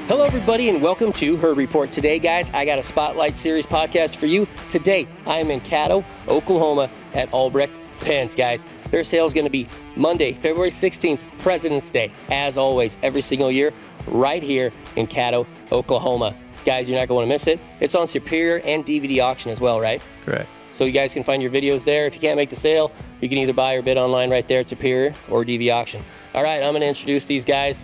Hello, everybody, and welcome to Her Report. Today, guys, I got a Spotlight Series podcast for you. Today, I am in Caddo, Oklahoma at Albrecht Penz, guys. Their sale is going to be Monday, February 16th, President's Day. As always, every single year, right here in Caddo, Oklahoma. Guys, you're not going to miss it. It's on Superior and DVD auction as well, right? Correct. So you guys can find your videos there. If you can't make the sale, you can either buy or bid online right there at Superior or DV auction. All right, I'm going to introduce these guys.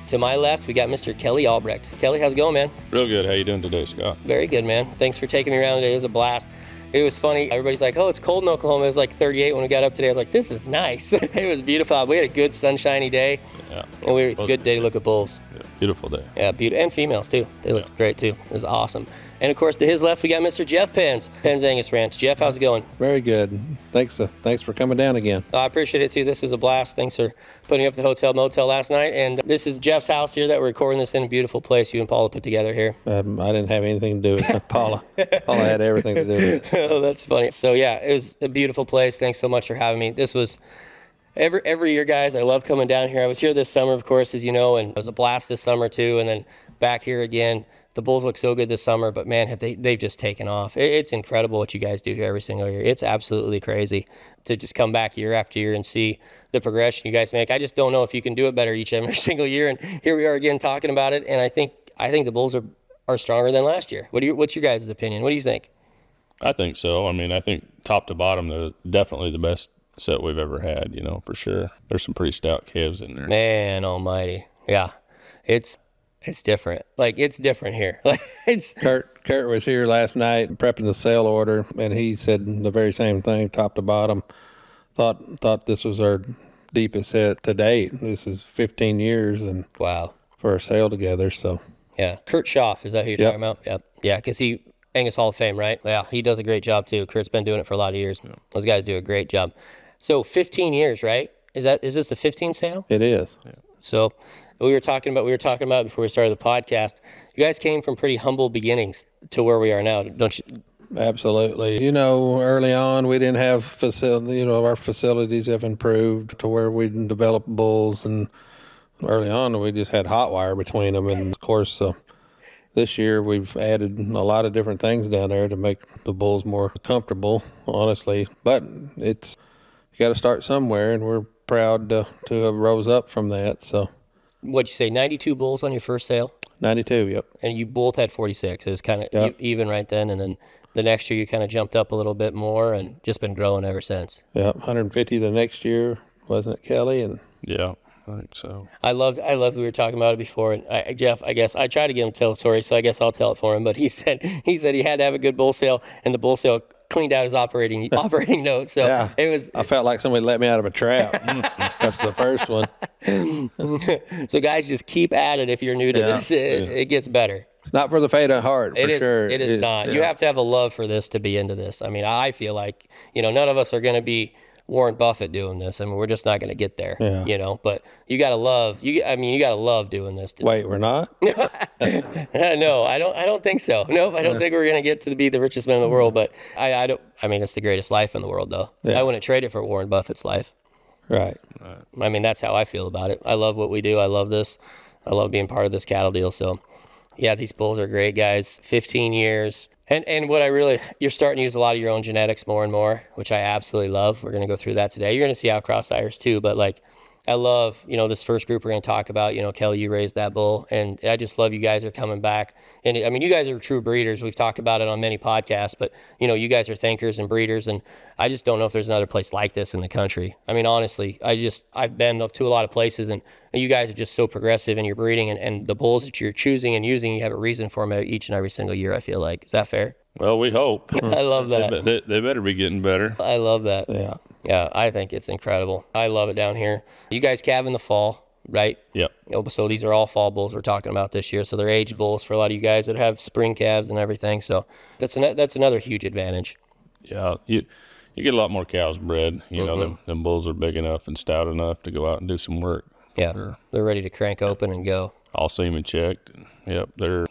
To my left, we got Mr. Kelly Albrecht. Kelly, how's it going, man? Real good. How you doing today, Scott? Very good, man. Thanks for taking me around today. It was a blast. It was funny. Everybody's like, oh, it's cold in Oklahoma. It was like 38 when we got up today. I was like, this is nice. It was beautiful. We had a good sunshiny day. Yeah. And it was a good day to look at bulls. Yeah, beautiful day. Yeah, beautiful. And females, too. They looked great, too. It was awesome. And, of course, to his left, we got Mr. Jeff Penz, Penz Angus Ranch. Jeff, how's it going? Very good. Thanks for coming down again. I appreciate it, too. This was a blast. Thanks for putting up the hotel motel last night. And this is Jeff's house here that we're recording this in. A beautiful place you and Paula put together here. I didn't have anything to do with it. Paula had everything to do with it. Oh, that's funny. So, yeah, it was a beautiful place. Thanks so much for having me. This was every year, guys. I love coming down here. I was here this summer, of course, as you know, and it was a blast this summer, too. And then back here again. The bulls look so good this summer, but man, they've just taken off. It's incredible what you guys do here every single year. It's absolutely crazy to just come back year after year and see the progression you guys make. I just don't know if you can do it better each and every single year. And here we are again talking about it. And I think the bulls are stronger than last year. What's your guys' opinion? What do you think? I think so. I mean, I think top to bottom, they're definitely the best set we've ever had, for sure. There's some pretty stout calves in there. Man almighty. Yeah. It's different. Like, it's different here. Kurt was here last night prepping the sale order, and he said the very same thing, top to bottom. Thought this was our deepest set to date. This is 15 years and wow for our sale together. So yeah, Kurt Schaff, is that who you're talking about? Yep. Yeah, because Angus Hall of Fame, right? Yeah, he does a great job too. Kurt's been doing it for a lot of years. Yeah. Those guys do a great job. So 15 years, right? Is this the 15th sale? It is. Yeah. So we were talking about before we started the podcast. You guys came from pretty humble beginnings to where we are now, don't you? Absolutely. Early on we didn't have facility. Our facilities have improved to where we can develop bulls, and early on we just had hot wire between them. And of course, this year we've added a lot of different things down there to make the bulls more comfortable, honestly. But you got to start somewhere, and we're proud to have rose up from that. So. What'd you say, 92 bulls on your first sale? 92, yep. And you both had 46. It was kind of even right then. And then the next year you kind of jumped up a little bit more and just been growing ever since. Yep, 150 the next year, wasn't it, Kelly? And yeah, I think so. I loved we were talking about it before. And Jeff, I guess I tried to get him to tell the story, so I guess I'll tell it for him. But he said he had to have a good bull sale, and the bull sale cleaned out his operating note. So yeah, it was. I felt like somebody let me out of a trap. That's the first one. So guys, just keep at it if you're new to this. It gets better. It's not for the faint of heart, for sure. It is not. Yeah. You have to have a love for this to be into this. I mean, I feel like, none of us are going to be Warren Buffett doing this. I mean, we're just not going to get there, but you got to love, you got to love doing this. Wait, we're not? No, I don't think so. Nope. I don't think we're going to get to be the richest man in the world, but I mean, it's the greatest life in the world though. Yeah. I wouldn't trade it for Warren Buffett's life. Right. I mean, that's how I feel about it. I love what we do. I love this. I love being part of this cattle deal. So yeah, these bulls are great, guys. 15 years. And what you're starting to use a lot of your own genetics more and more, which I absolutely love. We're going to go through that today. You're going to see outcross sires too, but I love, this first group we're going to talk about. Kelly, you raised that bull, and I just love you guys are coming back. And I mean, you guys are true breeders. We've talked about it on many podcasts, but you guys are thinkers and breeders, and I just don't know if there's another place like this in the country. I mean, honestly, I've been to a lot of places, and you guys are just so progressive in your breeding, and the bulls that you're choosing and using, you have a reason for them each and every single year, I feel like. Is that fair? Well, we hope. I love that. They better be getting better. I love that. Yeah. Yeah, I think it's incredible. I love it down here. You guys calve in the fall, right? Yep. So these are all fall bulls we're talking about this year. So they're aged bulls for a lot of you guys that have spring calves and everything. So that's another huge advantage. Yeah, you get a lot more cows bred. Them bulls are big enough and stout enough to go out and do some work. Yeah, sure. They're ready to crank open and go. All semen checked. Yep, they're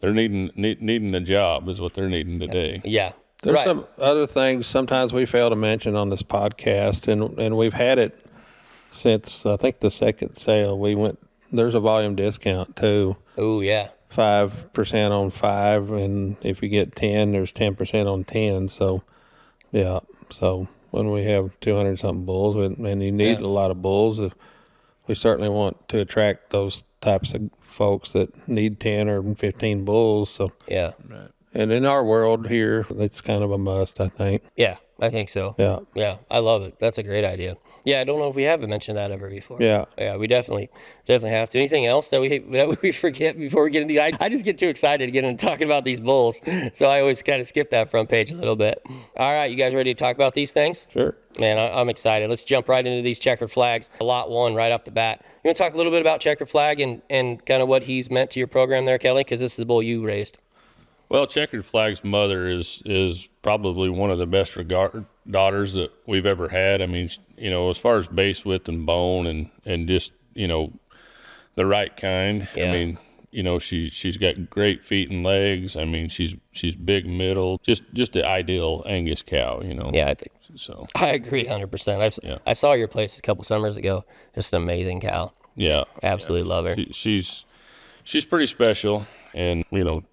needing the job is what they're needing today. Yeah. There's some other things sometimes we fail to mention on this podcast, and we've had it since I think the second sale. We went there's a volume discount too. Oh, yeah. 5% on 5, and if you get 10, there's 10% on 10. So, yeah. So when we have 200 something bulls, and you need a lot of bulls, we certainly want to attract those types of folks that need 10 or 15 bulls. So, Yeah. Right. and in our world here, it's kind of a must, I think. Yeah, I think so. Yeah. Yeah, I love it. That's a great idea. Yeah, I don't know if we haven't mentioned that ever before. Yeah. Yeah, we definitely have to. Anything else that we forget before we get into? I just get too excited to get into talking about these bulls, so I always kind of skip that front page a little bit. All right, you guys ready to talk about these things? Sure. Man, I'm excited. Let's jump right into these checkered flags. Lot 1 right off the bat. You want to talk a little bit about checkered flag and kind of what he's meant to your program there, Kelly? Because this is the bull you raised. Well, Checkered Flag's mother is probably one of the best daughters that we've ever had. I mean, as far as base width and bone and just, the right kind. Yeah. I mean, she's got great feet and legs. I mean, she's big middle, just the ideal Angus cow, Yeah, I think So, I agree 100%. I saw your place a couple summers ago. Just an amazing cow. yeah. Absolutely love her. She's pretty special. And, of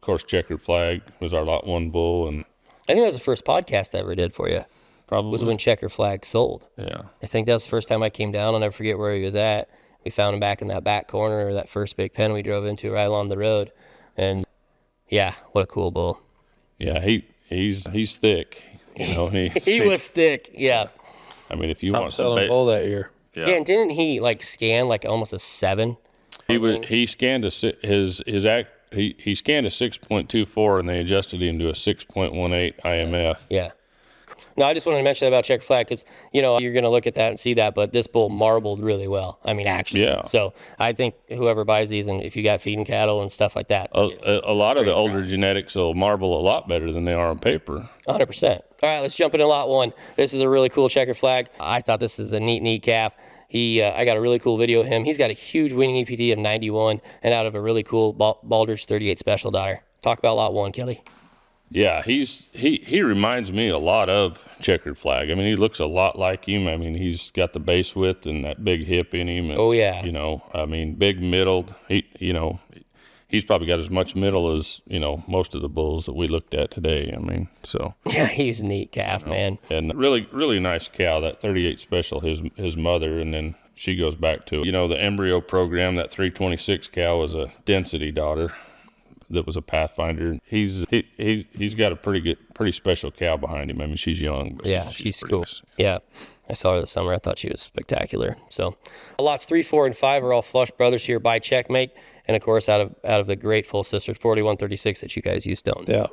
course, Checkered Flag was our lot 1 bull, and I think that was the first podcast I ever did for you. probably Was when Checker Flag sold. Yeah. I think that was the first time I came down. I'll never forget where he was at. We found him back in that back corner, or that first big pen we drove into right along the road. And yeah, what a cool bull. Yeah, he's thick. He was thick. Yeah. I mean, if you Top want some selling bull that year. Yeah. And didn't he scan almost a 7? he scanned he scanned a 6.24 and they adjusted him to a 6.18 IMF. Yeah. No, I just wanted to mention that about Checker Flag because, you're going to look at that and see that, but this bull marbled really well. I mean, actually. Yeah. So I think whoever buys these, and if you got feeding cattle and stuff like that. A lot of the older genetics will marble a lot better than they are on paper. 100%. All right, let's jump into lot 1. This is a really cool Checker Flag. I thought this is a neat calf. I got a really cool video of him. He's got a huge winning EPT of 91 and out of a really cool Baldrige 38 special daughter. Talk about lot 1, Kelly. Yeah, he reminds me a lot of Checkered Flag. I mean, he looks a lot like him. I mean, he's got the base width and that big hip in him. And, oh yeah. I mean, big middled. He's probably got as much middle as most of the bulls that we looked at today. I mean, so yeah, he's a neat calf, man. And really nice cow. That 38 special, his mother, and then she goes back to the embryo program. That 326 cow was a density daughter. That was a Pathfinder. He's got a pretty special cow behind him. I mean, she's young. But yeah, she's cool. Nice. Yeah, I saw her this summer. I thought she was spectacular. So, lots 3, 4, and 5 are all flush brothers here by Checkmate, and of course out of the great full sisters 4136 that you guys used to own. Yeah.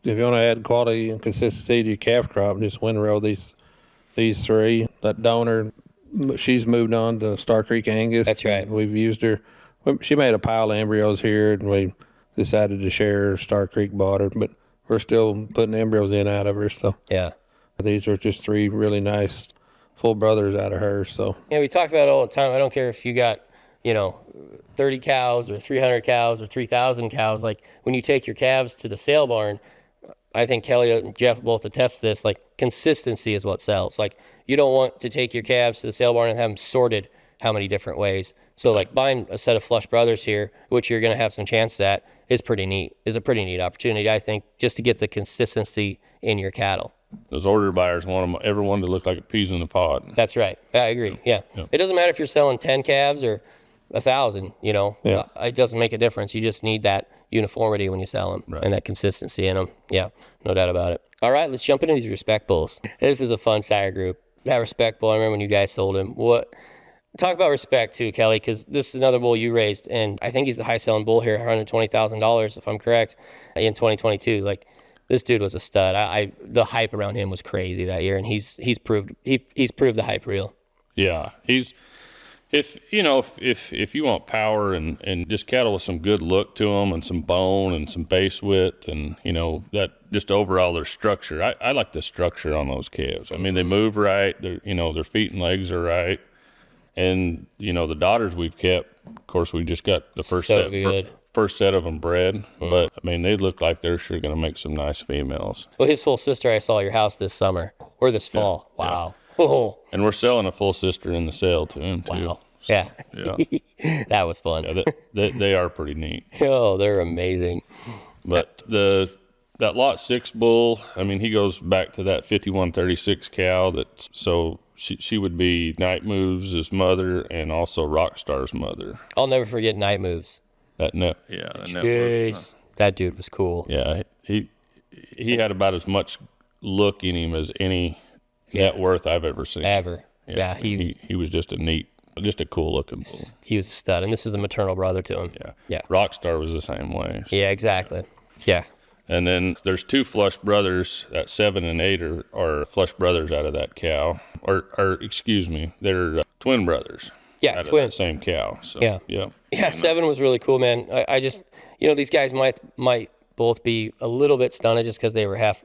If you want to add quality and consistency to your calf crop, just windrow these 3. That donor, she's moved on to Star Creek Angus. That's right. We've used her. She made a pile of embryos here, and we decided to share. Star Creek bought her, but we're still putting embryos in out of her. So yeah, these are just 3 really nice full brothers out of her. So we talk about it all the time. I don't care if you got 30 cows or 300 cows or 3,000 cows. Like when you take your calves to the sale barn, I think Kelly and Jeff both attest to this. Like consistency is what sells. Like you don't want to take your calves to the sale barn and have them sorted how many different ways. So like buying a set of flush brothers here, which you're going to have some chances at, is a pretty neat opportunity, I think, just to get the consistency in your cattle. Those order buyers want everyone to look like a peas in a pod. That's right. I agree. Yeah. It doesn't matter if you're selling 10 calves or 1,000, Yeah. It doesn't make a difference. You just need that uniformity when you sell them and that consistency in them. Yeah, no doubt about it. All right, let's jump into these respect bulls. This is a fun sire group. That respect bull, I remember when you guys sold him. Talk about respect too, Kelly, because this is another bull you raised, and I think he's the high-selling bull here, $120,000, if I'm correct, in 2022. Like, this dude was a stud. The hype around him was crazy that year, and he's proved the hype real. Yeah, if you want power and just cattle with some good look to them and some bone and some base width and that just overall their structure. I like the structure on those calves. I mean, they move right. Their feet and legs are right. And, the daughters we've kept, of course, we just got the first set of them bred. But, I mean, they look like they're sure going to make some nice females. Well, his full sister I saw at your house this summer, or this fall. Yeah. Wow. Oh. And we're selling a full sister in the sale to him, too. Wow. So, Yeah. Yeah. That was fun. Yeah, they are pretty neat. Oh, they're amazing. But that lot 6 bull, I mean, he goes back to that 5136 cow. So she would be Night Moves' mother and also Rockstar's mother. I'll never forget Night Moves. That Jeez, that dude was cool. Yeah, he had about as much look in him as any net worth I've ever seen. Ever. Yeah, he was just a cool looking bull. he was a stud, and this is a maternal brother to him. Yeah. Rockstar was the same way. So. Yeah, exactly. Yeah. And then there's 2 flush brothers at 7 and 8 are flush brothers out of that cow, or excuse me, they're twin brothers. Yeah, out twins. Of that same cow. So, Yeah. Yeah. 7 was really cool, man. I just, these guys might both be a little bit stunted just because they were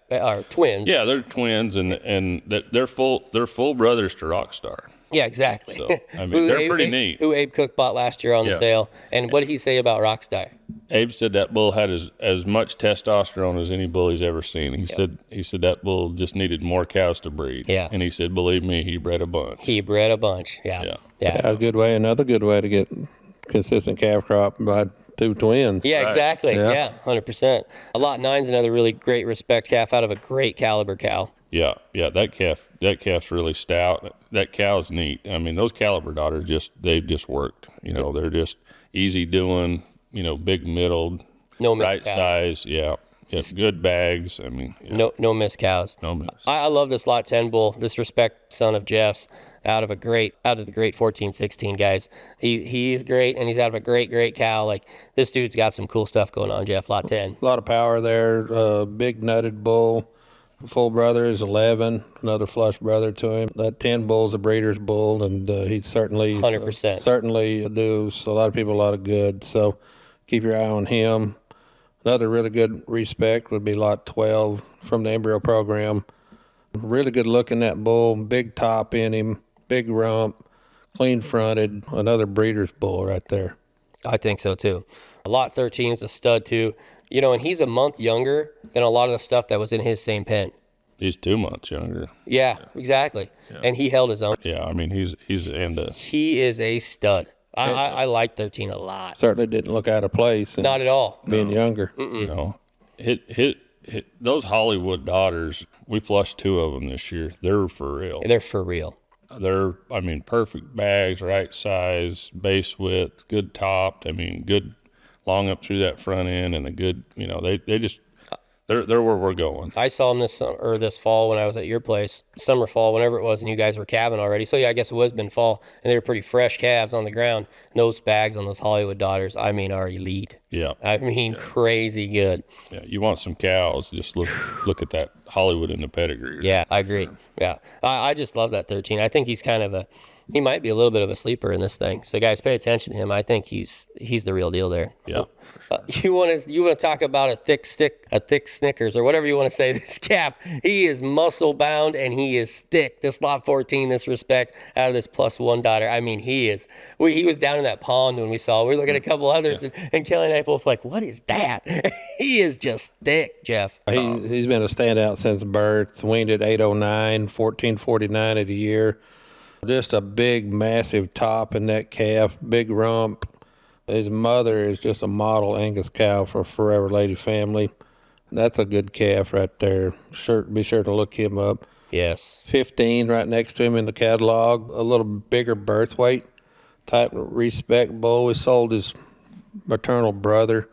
twins. Yeah, they're twins, and they're full brothers to Rockstar. Yeah, exactly. So, I mean, they're pretty neat. Who Abe Cook bought last year on the sale. And what did he say about Rockstar? Abe said that bull had as much testosterone as any bull he's ever seen. He said that bull just needed more cows to breed. Yeah. And he said, believe me, he bred a bunch. Yeah. A good way. Another good way to get consistent calf crop by 2 twins. Yeah, Right. exactly. Yeah. Yeah, 100%. A lot 9's another really great respect calf out of a great caliber cow. Yeah, that calf's really stout. That cow's neat. I mean, those caliber daughters they've just worked. They're just easy doing. Big middled, No missed right cows. size. Yeah, good bags. I mean, yeah, No missed cows. no miss. I love this lot 10 bull, this respect son of Jeff's out of the great 14-16 guys. He's great, and he's out of a great cow. Like, this dude's got some cool stuff going on, Jeff, lot 10. A lot of power there. Big nutted bull. Full brother is 11, another flush brother to him. That 10 bull's a breeder's bull, and he certainly 100%. Certainly does a lot of people a lot of good. So keep your eye on him. Another really good respect would be lot 12 from the embryo program. Really good looking, that bull, big top in him, big rump, clean fronted. Another breeder's bull right there. I think so, too. Lot 13 is a stud, too. And he's a month younger than a lot of the stuff that was in his same pen. He's 2 months younger. Yeah, exactly. Yeah. And he held his own. Yeah, I mean, he is a stud. I like 13 a lot. Certainly didn't look out of place. Not at all. Being younger. Hit those Hollywood daughters. We flushed 2 of them this year. They're for real. They're for real. They're, I mean, perfect bags, right size, base width, good topped. I mean, good long up through that front end, and a good, they just, they're where we're going. I saw them this fall when I was at your place, summer, fall, whenever it was, and you guys were calving already. So yeah, I guess it was been fall, and they were pretty fresh calves on the ground. And those bags on those Hollywood daughters, I mean, are elite. Yeah. I mean, crazy good. Yeah, you want some cows, just look at that Hollywood in the pedigree. Yeah, I agree. Yeah, I just love that 13. I think he's he might be a little bit of a sleeper in this thing. So guys, pay attention to him. I think he's the real deal there. Yeah. You want to talk about a thick Snickers, or whatever you want to say. This calf, he is muscle bound and he is thick. This lot 14, this respect out of this +1 daughter. I mean, he was down in that pond when we saw. We were looking at a couple others, and Kelly and I both like, what is that? He is just thick, Jeff. He's been a standout since birth. Weaned at 809, 1449 of the year. Just a big, massive top in that calf, big rump. His mother is just a model Angus cow for Forever Lady family. That's a good calf right there. Be sure to look him up. Yes. 15 right next to him in the catalog. A little bigger birth weight type respect bull. We sold his maternal brother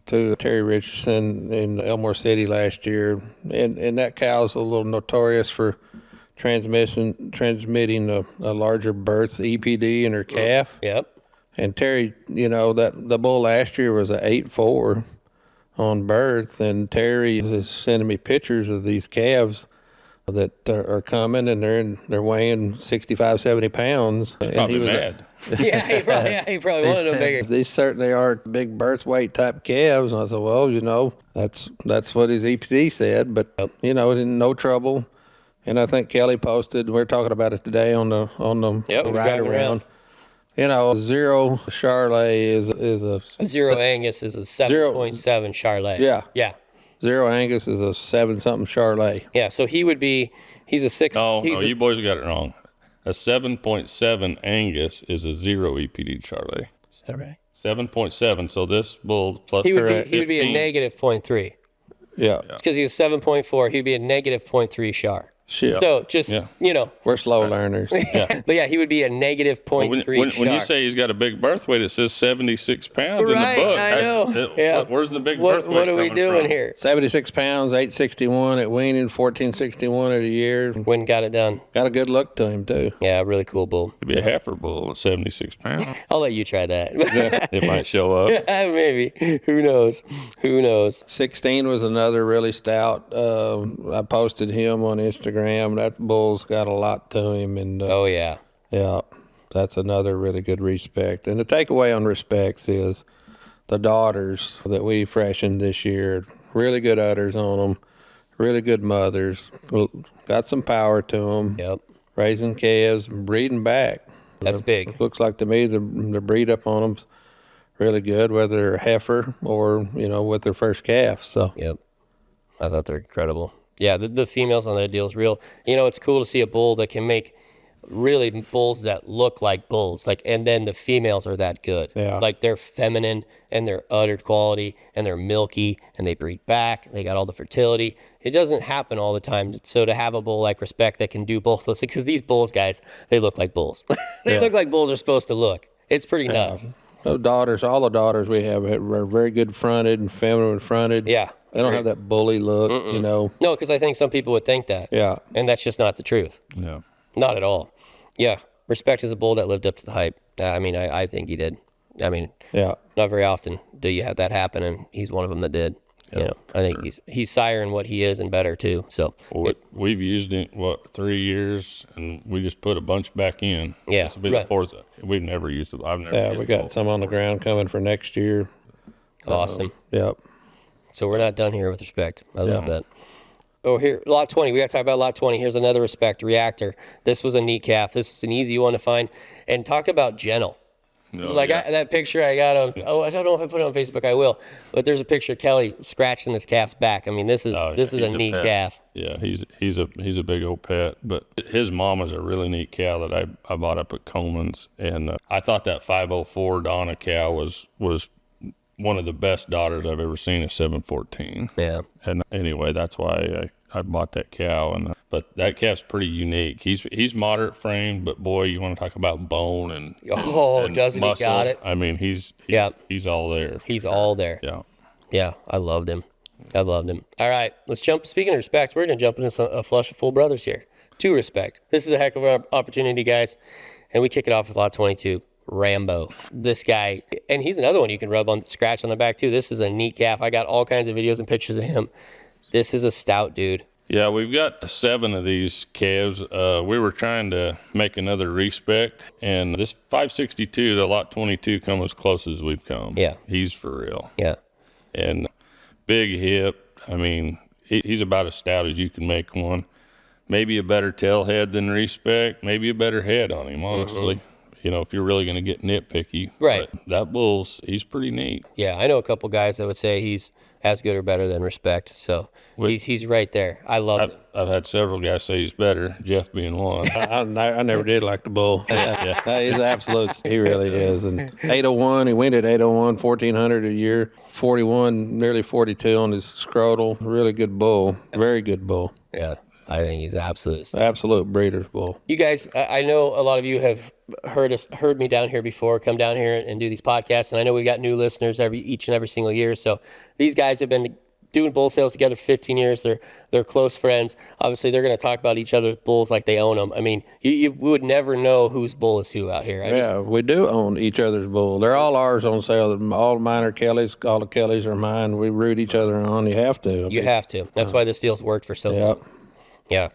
to Terry Richardson in Elmore City last year. And that cow's a little notorious for transmitting a larger birth EPD in her calf. Yep. And Terry, the bull last year was an 8-4 on birth, and Terry is sending me pictures of these calves that are coming, and they're weighing 65, 70 pounds. He's probably mad. Yeah, he probably wanted them bigger. These certainly are big birth weight type calves. And I said, well, that's what his EPD said, but no trouble. And I think Kelly posted. We're talking about it today on the ride around. Zero Charlet is a Zero Angus is a 7.7 Charlet. Yeah. Yeah. Zero Angus is a 7-something Charlet. Yeah. So he's a 6. No, you boys got it wrong. A 7.7 Angus is a 0 EPD, Charlie. Is that right? 7.7. So this bull plus He would be a 15. negative 0.3. Yeah. Because he's 7.4, he'd be a negative 0.3 char. Shit. So just, you know. We're slow learners. Yeah. But yeah, he would be a negative 0.3 when you say he's got a big birth weight, it says 76 pounds in the book. I know. Yeah. Where's the big birth weight? What are we coming doing from? here? 76 pounds, 861 at weaning, 1461 at a year. Went and got it done. Got a good look to him, too. Yeah, really cool bull. It'd be a heifer bull at 76 pounds. I'll let you try that. It might show up. Maybe. Who knows? Who knows? 16 was another really stout. I posted him on Instagram. That bull's got a lot to him. And Oh, yeah. yeah, that's another really good respect. And the takeaway on respects is the daughters that we freshened this year, really good udders on them, really good mothers, got some power to them, Yep. raising calves, breeding back. That's big. Looks like to me the breed up on them's really good, whether they're heifer or, with their first calf. So Yep. I thought they're incredible. Yeah, the females on that deal is real. It's cool to see a bull that can make really bulls that look like bulls. And then the females are that good. Yeah. Like they're feminine and they're uddered quality and they're milky and they breed back. They got all the fertility. It doesn't happen all the time. So to have a bull like Respect that can do both those things, because these bulls, guys, they look like bulls. They look like bulls are supposed to look. It's pretty nuts. those daughters, all the daughters we have are very good fronted and feminine fronted. Yeah. They don't have that bully look, No, because I think some people would think that. Yeah. And that's just not the truth. Yeah. Not at all. Yeah. Respect is a bull that lived up to the hype. I think he did. Yeah. Not very often do you have that happen, and he's one of them that did. I think he's sire in what he is and better too. So Well, we've used it 3 years, and we just put a bunch back in. Yeah, This will be right. the fourth. We've never used it. I've never. Yeah, used we it got before. some on the ground coming for next year. awesome. Yep. So we're not done here with Respect. I love that. Oh, here, lot 20. We got to talk about lot 20. Here's another Respect reactor. This was a neat calf. This is an easy one to find. And talk about gentle. No, That picture I got of, I don't know if I put it on Facebook, I will. But there's a picture of Kelly scratching this calf's back. This is he's a neat pet. calf. Yeah, he's a big old pet. But his mama's a really neat cow that I bought up at Coleman's, and I thought that 504 Donna cow was one of the best daughters I've ever seen at 714. Yeah. And anyway, that's why I bought that cow. But that calf's pretty unique. He's moderate framed, but boy, you want to talk about bone and Doesn't muscle. he got it? He's all there. He's all there. Yeah. Yeah, I loved him. All right, let's jump. Speaking of Respect, we're going to jump into a flush of full brothers here. To Respect. This is a heck of an opportunity, guys. And we kick it off with lot 22. Rambo. This guy, and he's another one you can scratch on the back too. This is a neat calf. I got all kinds of videos and pictures of him. This is a stout dude. Yeah, we've got 7 of these calves. We were trying to make another Respect, and this 562, the lot 22, come as close as we've come. Yeah. He's for real. Yeah. And big hip. He's about as stout as you can make one. Maybe a better tail head than Respect. Maybe a better head on him, honestly. If you're really going to get nitpicky. Right. But that he's pretty neat. Yeah, I know a couple guys that would say he's as good or better than Respect. So he's right there. I love it. I've had several guys say he's better, Jeff being one. I never did like the bull. He's absolute. He really is. And 801, he went at 801, 1,400 a year, 41, nearly 42 on his scrotal. Really good bull. Very good bull. Yeah, I think he's absolute. Absolute breeder's bull. You guys, I know a lot of you have heard me down here before, come down here and do these podcasts, and I know we got new listeners each and every single year. So these guys have been doing bull sales together for 15 years. They're close friends. Obviously, they're going to talk about each other's bulls like they own them. You would never know whose bull is who out here. We do own each other's bull. They're all ours on sale. All mine are Kelly's. All the Kellys are mine. We root each other on. You have to. You have to. That's why this deal's worked for so long.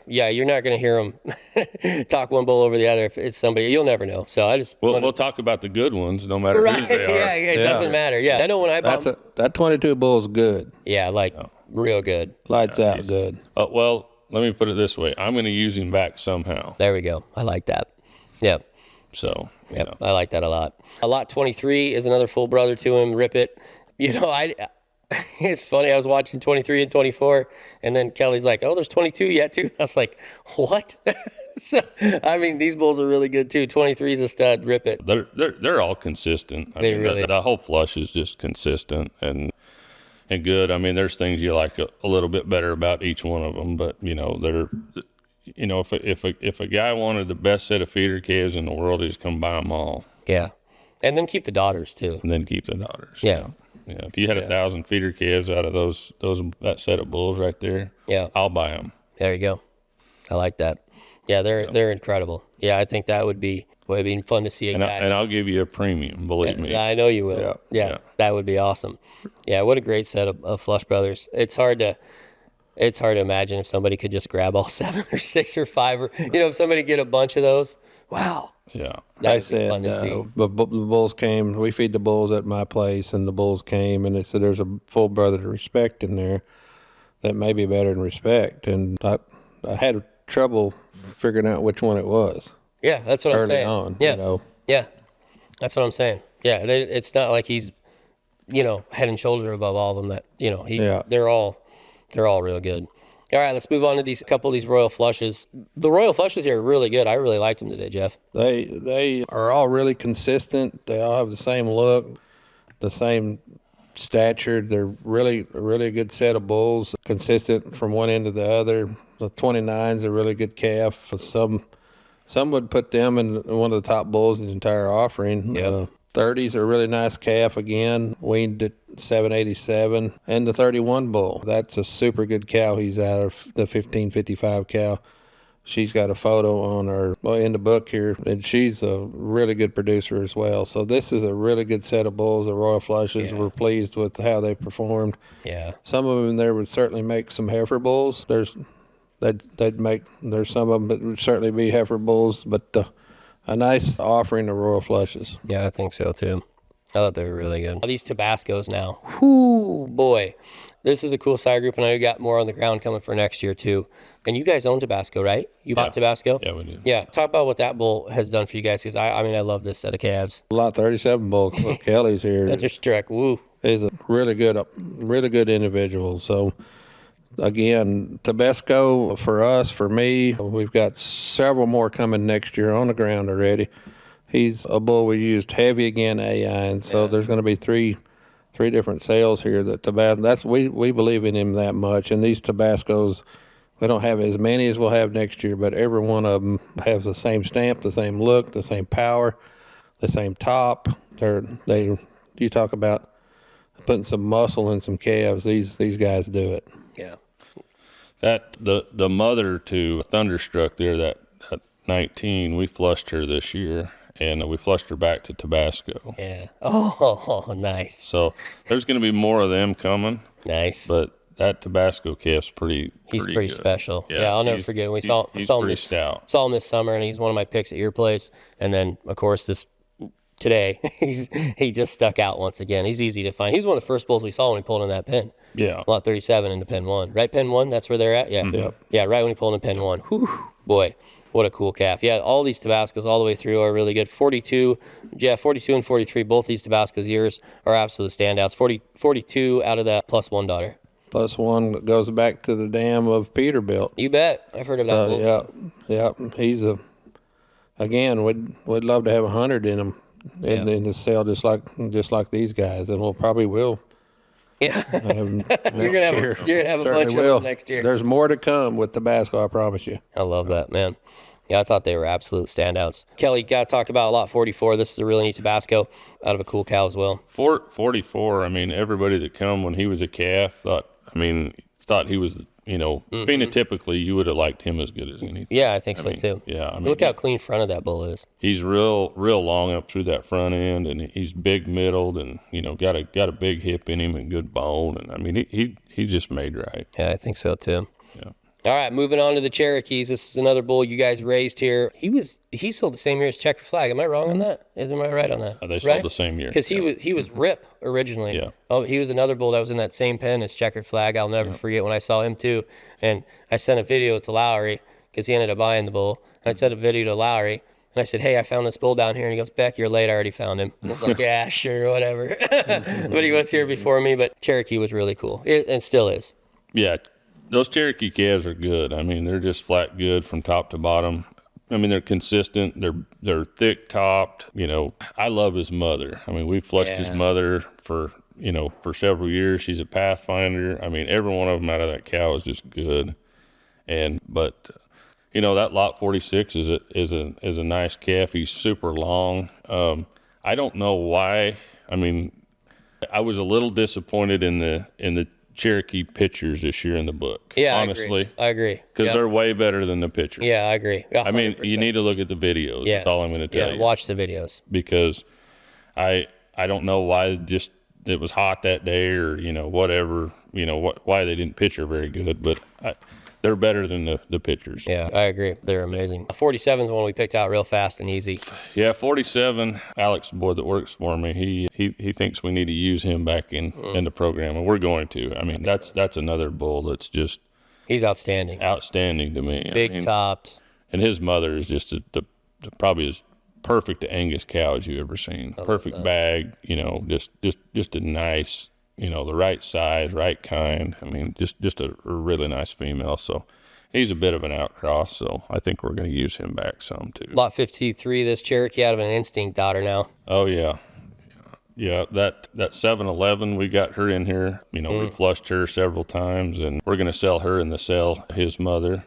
Yeah, you're not going to hear them talk one bull over the other if it's somebody. You'll never know. So I just We'll talk about the good ones, no matter whose they are. Yeah, it doesn't matter. Yeah, I know when I bought. That 22 bull's good. Yeah, real good. Lights out good. Well, let me put it this way. I'm going to use him back somehow. There we go. I like that. Yeah. So, I like that a lot. A lot 23 is another full brother to him. Rip it. It's funny. I was watching 23 and 24, and then Kelly's like, "Oh, there's 22 yet too." I was like, "What?" So, I mean, these bulls are really good too. 23 is a stud. Rip it. They're all consistent. I They mean, really the whole flush is just consistent and good. I mean, there's things you like a little bit better about each one of them, but they're, if a guy wanted the best set of feeder calves in the world, he'd just come buy them all. Yeah, and then keep the daughters too. And then keep the daughters. Yeah. Yeah. If you had 1,000 feeder calves out of that set of bulls right there, Yeah. I'll buy them. There you go. I like that. Yeah, they're incredible. Yeah, I think that would be fun to see a guy. And I'll give you a premium, believe me. I know you will. Yeah, that would be awesome. Yeah, what a great set of Flush Brothers. It's hard to imagine if somebody could just grab all 7 or 6 or 5 or if somebody get a bunch of those. Wow. Yeah. That'd I be said, fun to see. the bulls came. We feed the bulls at my place, and the bulls came, and they said there's a full brother to respect in there that may be better than respect. And I had trouble figuring out which one it was Yeah, that's what I'm early saying. on. Yeah, yeah, that's what I'm saying. Yeah, it's not like he's head and shoulder above all of them. That they're all real good. All right, let's move on to a couple of these Royal Flushes. The Royal Flushes here are really good. I really liked them today, Jeff. They are all really consistent. They all have the same look, the same stature. They're really a really good set of bulls, consistent from one end to the other. The 29's a really good calf. Some would put them in one of the top bulls in the entire offering. Yep. 30's are a really nice calf again, weaned at 787, and the 31 bull. That's a super good cow. He's out of the 1555 cow. She's got a photo on her in the book here, and she's a really good producer as well. So this is a really good set of bulls. The Royal Flushes. Yeah. We're pleased with how they performed. Yeah. Some of them in there would certainly make some heifer bulls. There's some of them that would certainly be heifer bulls, but a nice offering of Royal Flushes. Yeah, I think so too. I thought they were really good. These Tabascos now. Whoo, boy. This is a cool sire group, and I know you got more on the ground coming for next year too. And you guys own Tabasco, right? You bought Tabasco? Yeah, we do. Yeah. Talk about what that bull has done for you guys, because I love this set of calves. Lot 37 bull. Kelly's here. That just struck. Woo. He's a really good individual. So again, Tabasco for me, we've got several more coming next year on the ground already. He's a bull we used heavy again AI, and so there's going to be three different sales here. That Tabasco, we believe in him that much. And these Tabascos, we don't have as many as we'll have next year, but every one of them has the same stamp, the same look, the same power, the same top. You talk about putting some muscle in some calves. These guys do it. Yeah. That the mother to Thunderstruck there, that 19, we flushed her this year, and we flushed her back to Tabasco. Yeah. Oh, nice. So there's going to be more of them coming, Nice. but that Tabasco calf's He's pretty good. special. Yeah, I'll never forget when we saw he's him pretty stout. saw him this summer, and he's one of my picks at your place. And then, of course, today he just stuck out once again. He's easy to find. He's one of the first bulls we saw when we pulled in that pen. Yeah. Lot 37 into pen 1. Right, pen 1? That's where they're at? Yeah. Yep. Yeah, right when he pulled in pen 1. Whew, boy, what a cool calf. Yeah, all these Tabascos all the way through are really good. 42, Jeff, 42 and 43, both these Tabascos years are absolute standouts. 42 out of that +1 daughter. +1 goes back to the dam of Peterbilt. You bet. I've heard of that bull. Yeah. He's again, we'd love to have 100 in him in the sale, just like these guys, and we'll probably will. Yeah. You're You're gonna have a bunch of them next year. There's more to come with Tabasco, I promise you. I love that, man. Yeah, I thought they were absolute standouts. Kelly got talked about a lot. 44. This is a really neat Tabasco out of a cool cow as well. 44. I mean, everybody that come when he was a calf thought he was, phenotypically you would have liked him as good as anything. Yeah, I think so too. Yeah, I mean, Look how clean front of that bull is. he's real long up through that front end, and he's big middled, and got a big hip in him and good bone, and I mean he's just made right. Yeah, I think so too. Yeah. All right, moving on to the Cherokees. This is another bull you guys raised here. He sold the same year as Checkered Flag. Am I wrong on that? Am I right on that? They sold the same year. Because he was Rip originally. Yeah. Oh, he was another bull that was in that same pen as Checkered Flag. I'll never forget when I saw him too. And I sent a video to Lowry because he ended up buying the bull. I sent a video to Lowry, And I said, hey, I found this bull down here. And he goes, Beck, you're late. I already found him. I was like, yeah, sure, whatever. But he was here before me. But Cherokee was really cool. And still is. Yeah, those Cherokee calves are good. I mean, they're just flat good from top to bottom. I mean, they're consistent. They're thick topped. You know, I love his mother. I mean, we flushed his mother for several years. She's a Pathfinder. I mean, every one of them out of that cow is just good. But that lot 46 is a nice calf. He's super long. I don't know why. I mean, I was a little disappointed in the Cherokee pictures this year in the book. Yeah, honestly, I agree. Because they're way better than the pictures. Yeah, I agree. 100%. I mean, you need to look at the videos. Yeah. That's all I'm going to tell you. Watch the videos. Because I don't know why just it was hot that day or whatever. Why they didn't picture very good, but they're better than the pictures. Yeah, I agree. They're amazing. 47 is one we picked out real fast and easy. Yeah, 47. Alex, the boy that works for me, he thinks we need to use him back in the program, and we're going to. I mean, that's another bull that's just he's outstanding to me. Big topped, and his mother is just the probably as perfect Angus cow as you've ever seen. Perfect bag, just a nice. The right size, right kind. I mean, just a really nice female. So he's a bit of an outcross. So I think we're going to use him back some too. Lot 53, this Cherokee out of an instinct daughter now. Oh, yeah. Yeah, that 7-11, we got her in here. We flushed her several times, and we're going to sell her and sell his mother.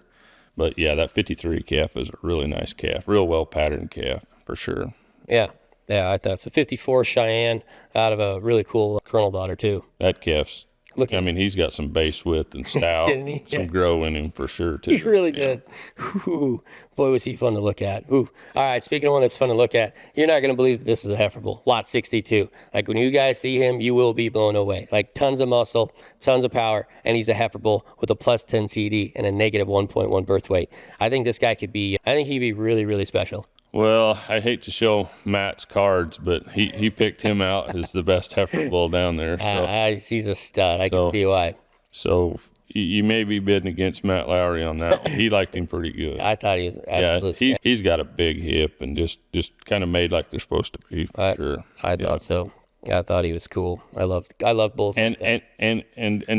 But yeah, that 53 calf is a really nice calf. Real well patterned calf, for sure. Yeah. Yeah, I thought so. 54 Cheyenne out of a really cool Colonel daughter too. That calf's, he's got some base width and stout, some grow in him for sure too. He really did. Ooh, boy, was he fun to look at. Ooh. All right, speaking of one that's fun to look at, you're not going to believe that this is a heifer bull. Lot 62. Like when you guys see him, you will be blown away. Like tons of muscle, tons of power, and he's a heifer bull with a +10 CD and a -1.1 birth weight. I think this guy he'd be really, really special. Well, I hate to show Matt's cards, but he picked him out as the best heifer bull down there. So, he's a stud. I can see why. So you may be bidding against Matt Lowry on that one. He liked him pretty good. I thought he was absolutely stud. He's got a big hip and just kind of made like they're supposed to be. For sure. I thought so. Yeah, I thought he was cool. I love bulls. And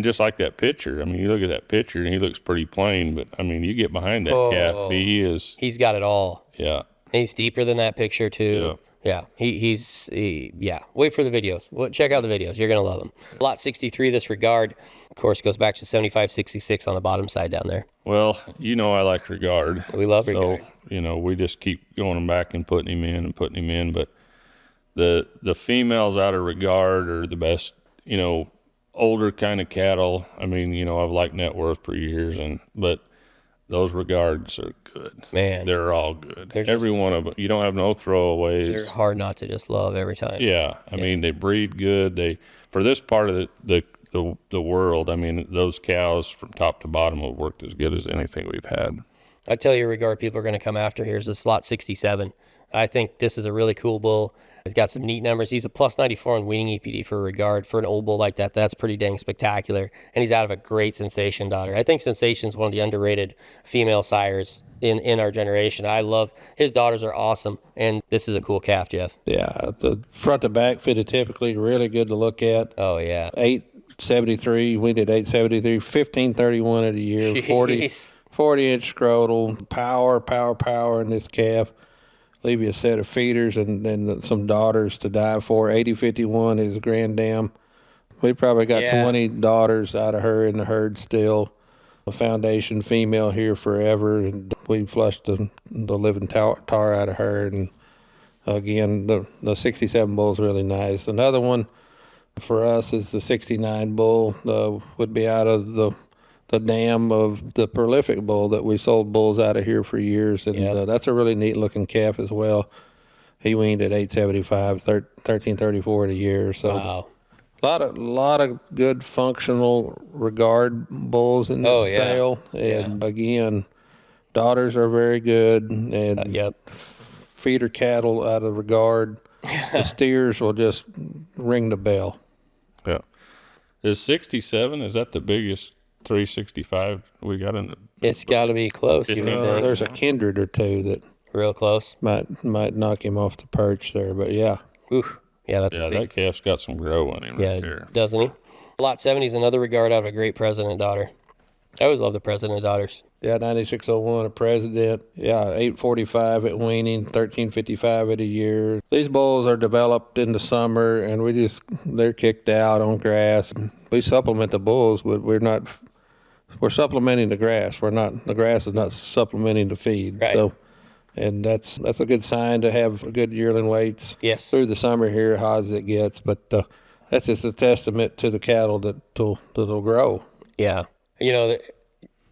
just like that picture. I mean, you look at that picture and he looks pretty plain, but I mean, you get behind that calf, he's got it all. Yeah. He's deeper than that picture too. Yeah. He's wait for the videos. Check out the videos. You're gonna love him. Lot 63. This regard, of course, goes back to 75-66 on the bottom side down there. Well, I like regard. We love regard. So we just keep going back and putting him in. But the females out of regard are the best. Older kind of cattle. I mean, I've liked net worth for years, but those regards are good. Man. They're all good. Every one of them. You don't have no throwaways. They're hard not to just love every time. Yeah. I mean, they breed good. For this part of the world, I mean, those cows from top to bottom have worked as good as anything we've had. I tell you, regard people are going to come after here is this lot 67. I think this is a really cool bull. He's got some neat numbers. He's a +94 in weaning EPD for regard. For an old bull like that, that's pretty dang spectacular. And he's out of a great Sensation daughter. I think Sensation's one of the underrated female sires in our generation. I love his daughters are awesome, and this is a cool calf, Jeff. Yeah, the front to back fitted typically really good to look at. Oh yeah, 873. We did 873. 1531 of the year. Jeez. 40-inch scrotal. Power in this calf. Leave you a set of feeders and then some daughters to die for. 8051 is a grand dam. We probably got 20 daughters out of her in the herd still. A foundation female here forever, and we flushed the living tar out of her. And again, the 67 bull is really nice. Another one for us is the 69 bull. Would be out of the dam of the prolific bull that we sold bulls out of here for years, and that's a really neat looking calf as well. He weaned at 875, 1334 a year. So wow. a lot of good functional regard bulls in this sale, and again, daughters are very good, and feeder cattle out of regard. The steers will just ring the bell. Yeah, is 67? Is that the biggest 365 we got in the It's got to be close. There's a kindred or two that real close. Might knock him off the perch there, but yeah. Ooh, yeah, that's Yeah, a big, that calf's got some grow in him right yeah, there. doesn't he? Lot 70 is another regard out of a great president daughter. I always love the president daughters. Yeah, 9601 a president. Yeah, 845 at weaning, 1355 at a year. These bulls are developed in the summer, and they're kicked out on grass. We supplement the bulls, but we're supplementing the grass. The grass is not supplementing the feed. Right. So, and that's a good sign to have good yearling weights. Yes. Through the summer here, hot as it gets, but that's just a testament to the cattle that'll grow. Yeah.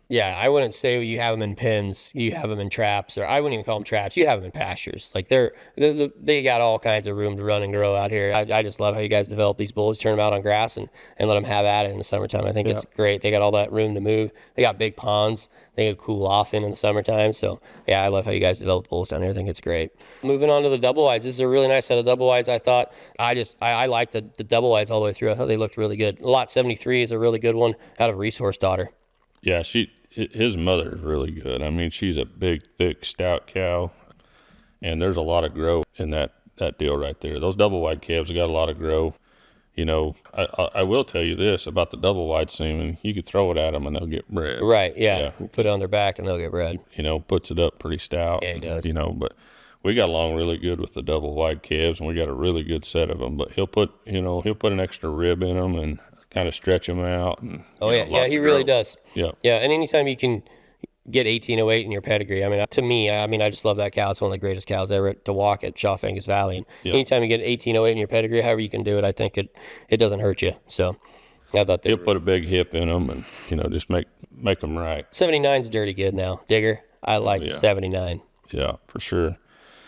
Yeah, I wouldn't say you have them in pens, you have them in traps, or I wouldn't even call them traps. You have them in pastures. Like they got all kinds of room to run and grow out here. I just love how you guys develop these bulls, turn them out on grass and let them have at it in the summertime. I think it's great. They got all that room to move. They got big ponds. They can cool off in the summertime. So yeah, I love how you guys develop bulls down here. I think it's great. Moving on to the double wides. This is a really nice set of double wides. I thought I liked the double wides all the way through. I thought they looked really good. Lot 73 is a really good one out of Resource Daughter. Yeah, his mother is really good. I mean, she's a big, thick, stout cow, and there's a lot of grow in that deal right there. Those double wide calves have got a lot of grow. I will tell you this about the double wide semen. You could throw it at them and they'll get bred. Right, yeah. You put it on their back and they'll get bred. Puts it up pretty stout. Yeah, he does. But we got along really good with the double wide calves, and we got a really good set of them. But he'll put an extra rib in them and kind of stretch them out. And, he really does. Yeah. Yeah, and anytime you can get 1808 in your pedigree, to me, I just love that cow. It's one of the greatest cows ever to walk at Shaw Angus Valley. And anytime you get 1808 in your pedigree, however you can do it, I think it doesn't hurt you. So I thought he'll put a big hip in them and, just make them right. 79's dirty good now. Digger, I like 79. Yeah, for sure.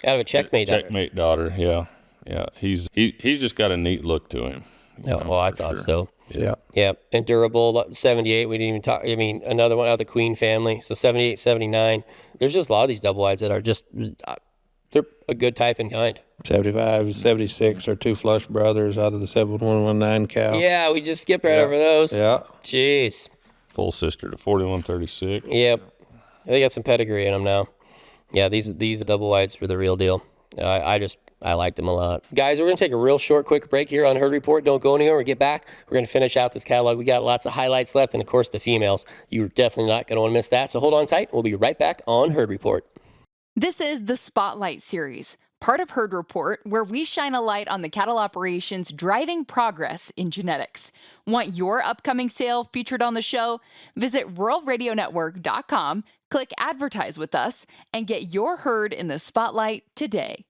Out of a checkmate daughter. Checkmate daughter, yeah. Yeah, he's just got a neat look to him. I thought so. Yeah. Yeah. And durable, 78. We didn't even talk. Another one out of the Queen family. So 78, 79. There's just a lot of these double wides that are just, they're a good type and kind. 75, 76 are two flush brothers out of the 7119 cow. Yeah, we just skipped right over those. Yeah. Jeez. Full sister to 4136. Yep. They got some pedigree in them now. Yeah, these double wides were the real deal. I liked them a lot. Guys, we're going to take a real short, quick break here on Herd Report. Don't go anywhere. We'll get back. We're going to finish out this catalog. We got lots of highlights left, and, of course, the females. You're definitely not going to want to miss that, so hold on tight. We'll be right back on Herd Report. This is the Spotlight Series, part of Herd Report, where we shine a light on the cattle operations driving progress in genetics. Want your upcoming sale featured on the show? Visit ruralradionetwork.com, click Advertise with us, and get your herd in the spotlight today.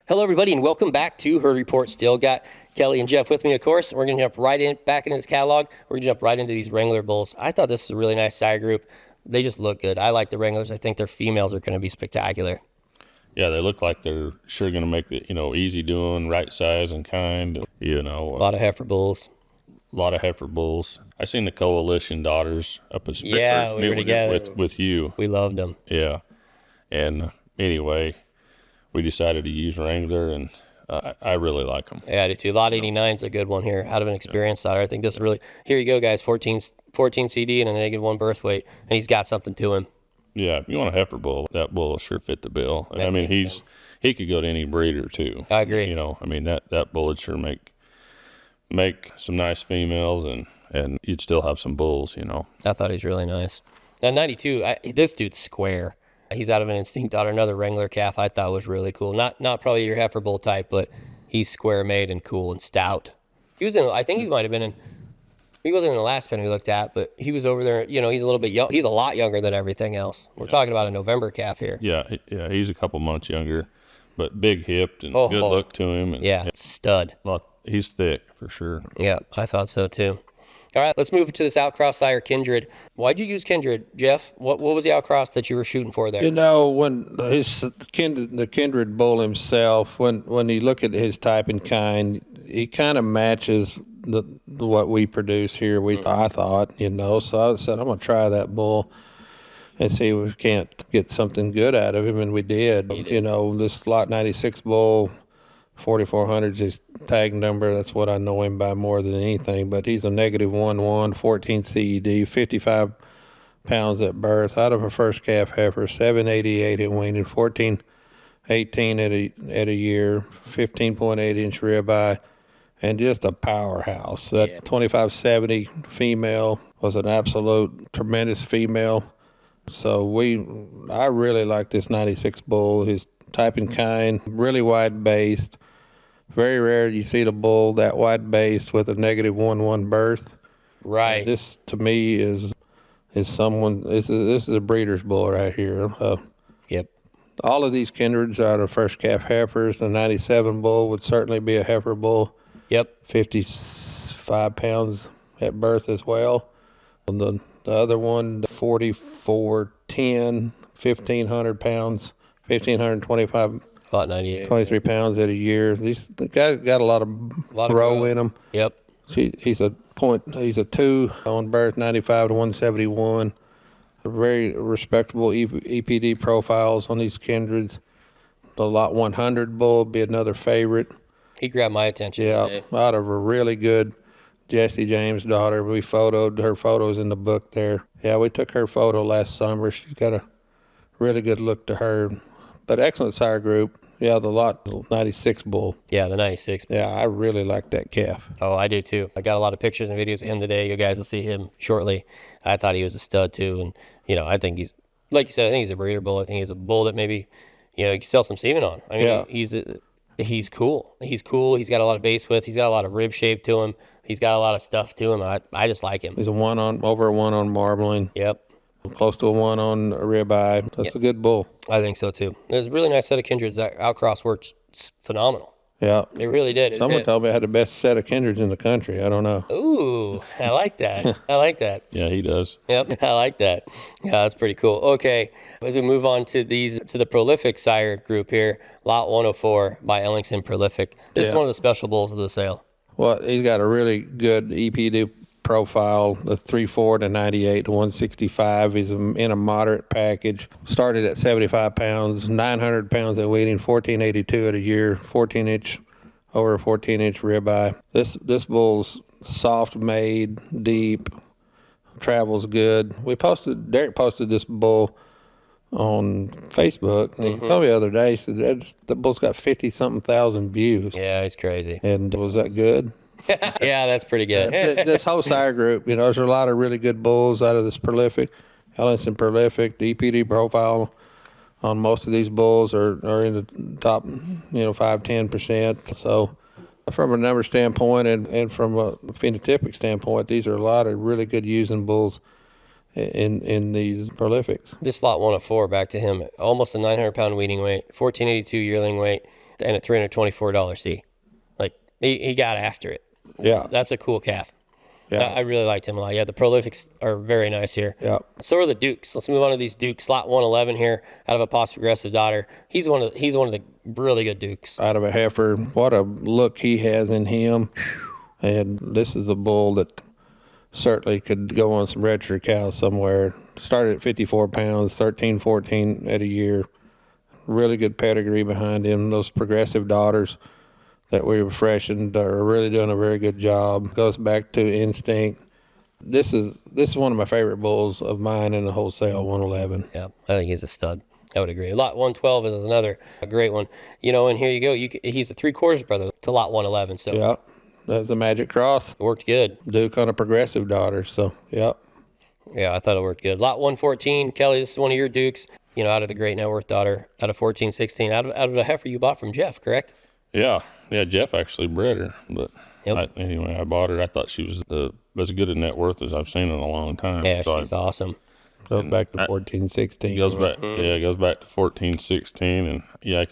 Hello, everybody, and welcome back to Herd Report. Still got Kelly and Jeff with me, of course. We're going to jump back into this catalog. We're going to jump right into these Wrangler bulls. I thought this was a really nice sire group. They just look good. I like the Wranglers. I think their females are going to be spectacular. Yeah, they look like they're sure going to make it, easy doing, right size and kind. A lot of heifer bulls. A lot of heifer bulls. I seen the Coalition daughters up at Spickers. Yeah, we were together with you. We loved them. Yeah, and anyway, we decided to use Wrangler, and I really like them. Yeah, I do too. Lot 89 is a good one here, out of an experienced sire. I think this is really, here you go, guys, 14 CD and a -1 birth weight, and he's got something to him. Yeah, if you want a heifer bull, that bull will sure fit the bill. And he could go to any breeder too. I agree. That bull would sure make some nice females, and you'd still have some bulls. I thought he's really nice. Now 92, this dude's square. He's out of an Instinct daughter, another Wrangler calf I thought was really cool. Not probably your heifer bull type, but he's square made and cool and stout. I think he might have been in, he wasn't in the last pen we looked at, but he was over there. He's a little bit young. He's a lot younger than everything else. We're talking about a November calf here. Yeah, he's a couple months younger, but big hipped and good look to him. And, stud. He's thick for sure. Yeah, I thought so too. All right, let's move to this outcross sire Kindred. Why'd you use Kindred, Jeff? What was the outcross that you were shooting for there? When the Kindred bull himself, when you look at his type and kind, he kind of matches what we produce here. I thought, so I said I'm gonna try that bull and see if we can't get something good out of him, and we did. This Lot 96 bull, 4400 is his tag number. That's what I know him by more than anything. But he's a -1-1, 14 CED, 55 pounds at birth, out of a first calf heifer, 788 at weaning, 18 at a year, 15.8-inch ribeye, and just a powerhouse. That 2570 female was an absolute tremendous female. So I really like this 96 bull. His type and kind, really wide based. Very rare you see the bull that wide based with a -1-1 birth. Right. This to me is someone. This is a breeder's bull right here. Yep. All of these kindreds are the first calf heifers. The 97 bull would certainly be a heifer bull. Yep. 55 pounds at birth as well. And the other one, 4410, 1,500 pounds, 1,525, About 98. 23 pounds at a year. The guy got a lot of row in him. Yep. He's a 2 on birth, 95 to 171. Very respectable EPD profiles on these kindreds. The lot 100 bull would be another favorite. He grabbed my attention Yeah, today. out of a really good Jesse James' daughter. We photoed her photos in the book there. Yeah, we took her photo last summer. She's got a really good look to her. But excellent sire group. Yeah, the lot 96 bull. Yeah, the 96. Yeah, I really like that calf. Oh, I do too. I got a lot of pictures and videos of him today. You guys will see him shortly. I thought he was a stud too. And, I think he's, like you said, I think he's a breeder bull. I think he's a bull that maybe, you can sell some semen on. I mean, Yeah. he's cool. He's cool. He's got a lot of base width. He's got a lot of rib shape to him. He's got a lot of stuff to him. I just like him. He's over a 1 on marbling, Yep. close to a 1 on ribeye. That's a good bull. I think so too. There's a really nice set of kindreds. That outcross worked phenomenal. Yeah. It really did. Someone told me I had the best set of kindreds in the country. I don't know. Ooh, I like that. I like that. Yeah, he does. Yep, I like that. Yeah, that's pretty cool. Okay, as we move on to the prolific sire group here, lot 104 by Ellingson Prolific. This is Yeah. one of the special bulls of the sale. Well, he's got a really good EPD profile, the 3.4 to 98 to 165. He's in a moderate package. Started at 75 pounds, 900 pounds at weaning, 1482 at a year, 14-inch, over a 14-inch ribeye. This bull's soft made, deep, travels good. Derek posted this bull on Facebook, and he told me the other day, he said, the bull's got 50-something thousand views. Yeah, he's crazy. And was that good? Yeah, that's pretty good. This whole sire group, there's a lot of really good bulls out of this Prolific, Ellingson Prolific. The EPD profile on most of these bulls are in the top, 5-10%. So from a number standpoint and from a phenotypic standpoint, these are a lot of really good using bulls in these Prolifics. This lot 104, back to him, almost a 900-pound weaning weight, 1482 yearling weight, and a $324 C. Like, he got after it. Yeah. That's a cool calf. Yeah. I really liked him a lot. Yeah, the Prolifics are very nice here. Yeah. So are the Dukes. Let's move on to these Dukes. Lot 111 here, out of a Post Progressive daughter. He's one of the really good Dukes. Out of a heifer, what a look he has in him. And this is a bull that certainly could go on some registered cows somewhere. Started at 54 pounds, 13-14 at a year. Really good pedigree behind him. Those Progressive daughters that we were freshened are really doing a very good job. Goes back to instinct. This is one of my favorite bulls of mine in the wholesale 111. Yeah, I think he's a stud. I would agree. Lot 112 is another great one. And here you go. He's a 3/4 brother to lot 111. So Yeah, that's a magic cross. it worked good. Duke on a Progressive daughter. So, yeah. Yeah, I thought it worked good. Lot 114, Kelly, this is one of your Dukes, out of the Great Net Worth daughter, out of 1416, out of the heifer you bought from Jeff, correct? Yeah, Jeff actually bred her, but Yep. I bought her. I thought she was as good a net worth as I've seen in a long time. Yeah, So she's awesome. Goes back to 1416. It goes back, it goes back to 1416, and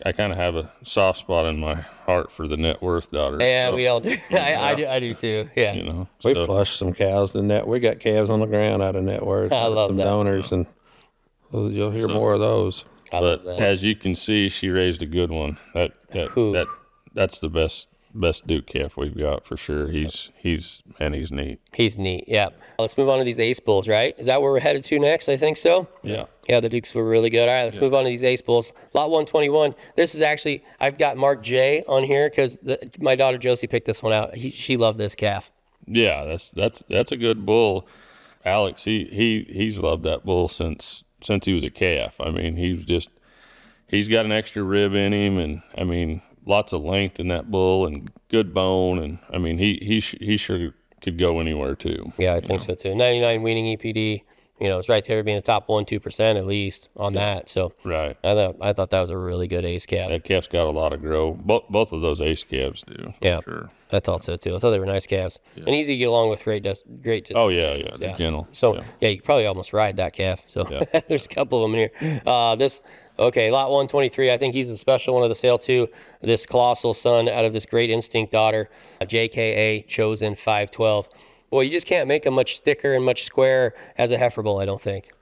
I kind of have a soft spot in my heart for the net worth daughter. Yeah, so, we all do. I do too. Yeah. We so- flushed some cows in net. We got calves on the ground out of net worth. I love some that. donors, and you'll hear more of those. I love But that. as you can see, she raised a good one. That's the best Duke calf we've got for sure. He's neat. He's neat. Yeah. Let's move on to these Ace Bulls, right? Is that where we're headed to next? I think so. Yeah. Yeah, the Dukes were really good. All right, let's move on to these Ace Bulls. Lot 121. This is actually, I've got Mark J on here because my daughter Josie picked this one out. She loved this calf. Yeah, that's a good bull. Alex, he's loved that bull since he was a calf. I mean, he's got an extra rib in him, and I mean, lots of length in that bull and good bone, and I mean, he sure could go anywhere too. Yeah, I think so too. 99 weaning EPD. It's right there being the top 1-2% at least on that. So Right. I thought that was a really good ace calf. That calf's got a lot of grow. Both of those ace calves do. Yeah, Sure. I thought so too. I thought they were nice calves and easy to get along with. Great. Oh yeah, they're gentle. So yeah, you could probably almost ride that calf. So there's a couple of them here. Lot 123. I think he's a special one of the sale too. This colossal son out of this great instinct daughter, JKA chosen 512. Boy, you just can't make him much thicker and much squarer as a heifer bull, I don't think.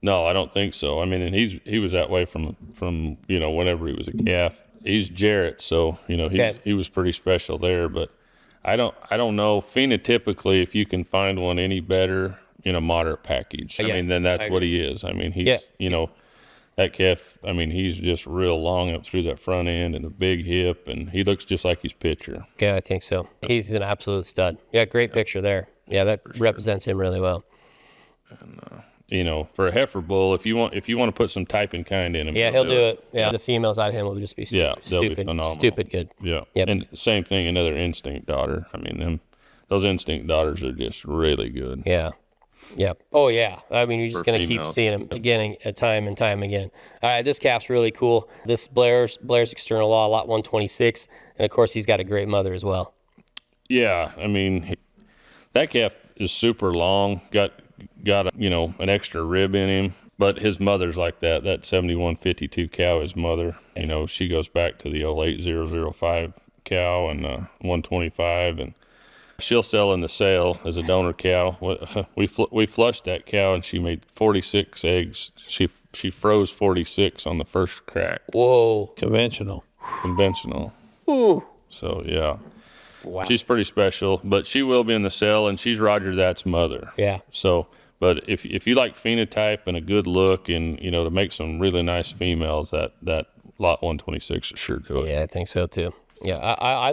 No, I don't think so. I mean, and he was that way from whenever he was a calf. He's Jarrett, so he was pretty special there. But I don't know phenotypically if you can find one any better in a moderate package. I mean, then that's what he is. I mean, he's that calf. I mean, he's just real long up through that front end and a big hip, and he looks just like his picture. Yeah, I think so. He's an absolute stud. Yeah, great picture there. Yeah, that represents him really well. And for a heifer bull, if you want to put some type and kind in him, he'll do it. Yeah, the females out of him will just be they'll stupid, be phenomenal. stupid good. Yeah, Yep. And same thing, another instinct daughter. I mean, those instinct daughters are just really good. Yeah. Yep. Oh, yeah. I mean, you're just going to keep females. seeing him again, time and time again. All right, this calf's really cool. This Blair's External Law, lot 126. And, of course, he's got a great mother as well. Yeah, I mean, that calf is super long, got an extra rib in him, but his mother's like that 7152 cow, his mother, she goes back to the old 8005 cow and 125, and she'll sell in the sale as a donor cow. We flushed that cow, and she made 46 eggs. She froze 46 on the first crack. Whoa. Conventional. Ooh. So, yeah. Wow. She's pretty special, but she will be in the sale, and she's Roger That's mother. Yeah. So, but if you like phenotype and a good look and, to make some really nice females, that lot 126 is sure do it. Yeah, I think so, too. Yeah, I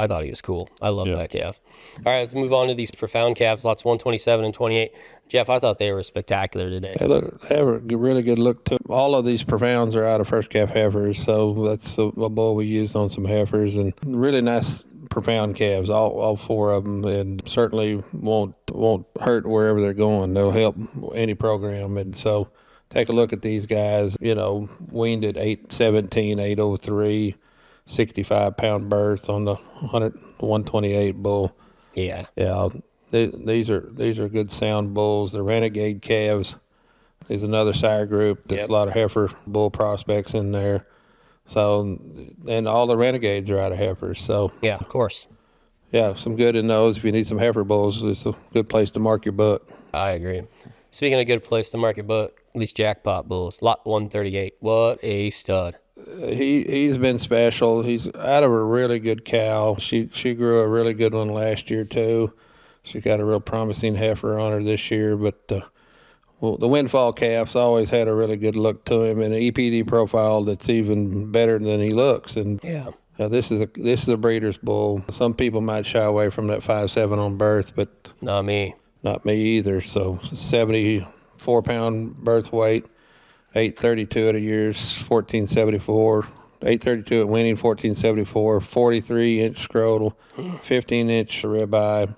thought he was cool. I love that calf. All right, let's move on to these profound calves, lots 127 and 28. Jeff, I thought they were spectacular today. They have a really good look to them. All of these profounds are out of first calf heifers, so that's a bull we used on some heifers, and really nice profound calves, all four of them, and certainly won't hurt wherever they're going. They'll help any program, and so take a look at these guys. Weaned at 817, 803. 65-pound birth on the 128 bull. Yeah. Yeah. These are good sound bulls. The renegade calves is another sire group. There's a lot of heifer bull prospects in there. So, and all the renegades are out of heifers. So Yeah, of course. yeah, some good in those. If you need some heifer bulls, it's a good place to mark your butt. I agree. Speaking of good place to mark your butt, these jackpot bulls, lot 138. What a stud. He's been special. He's out of a really good cow. She grew a really good one last year too. She got a real promising heifer on her this year. But the windfall calf's always had a really good look to him, and an EPD profile that's even better than he looks. And this is a breeder's bull. Some people might shy away from that 5'7" on birth, but Not me. not me either. So 74-pound birth weight. 832 at a year's 1474, 832 at winning 1474, 43-inch scrotal, 15-inch ribeye,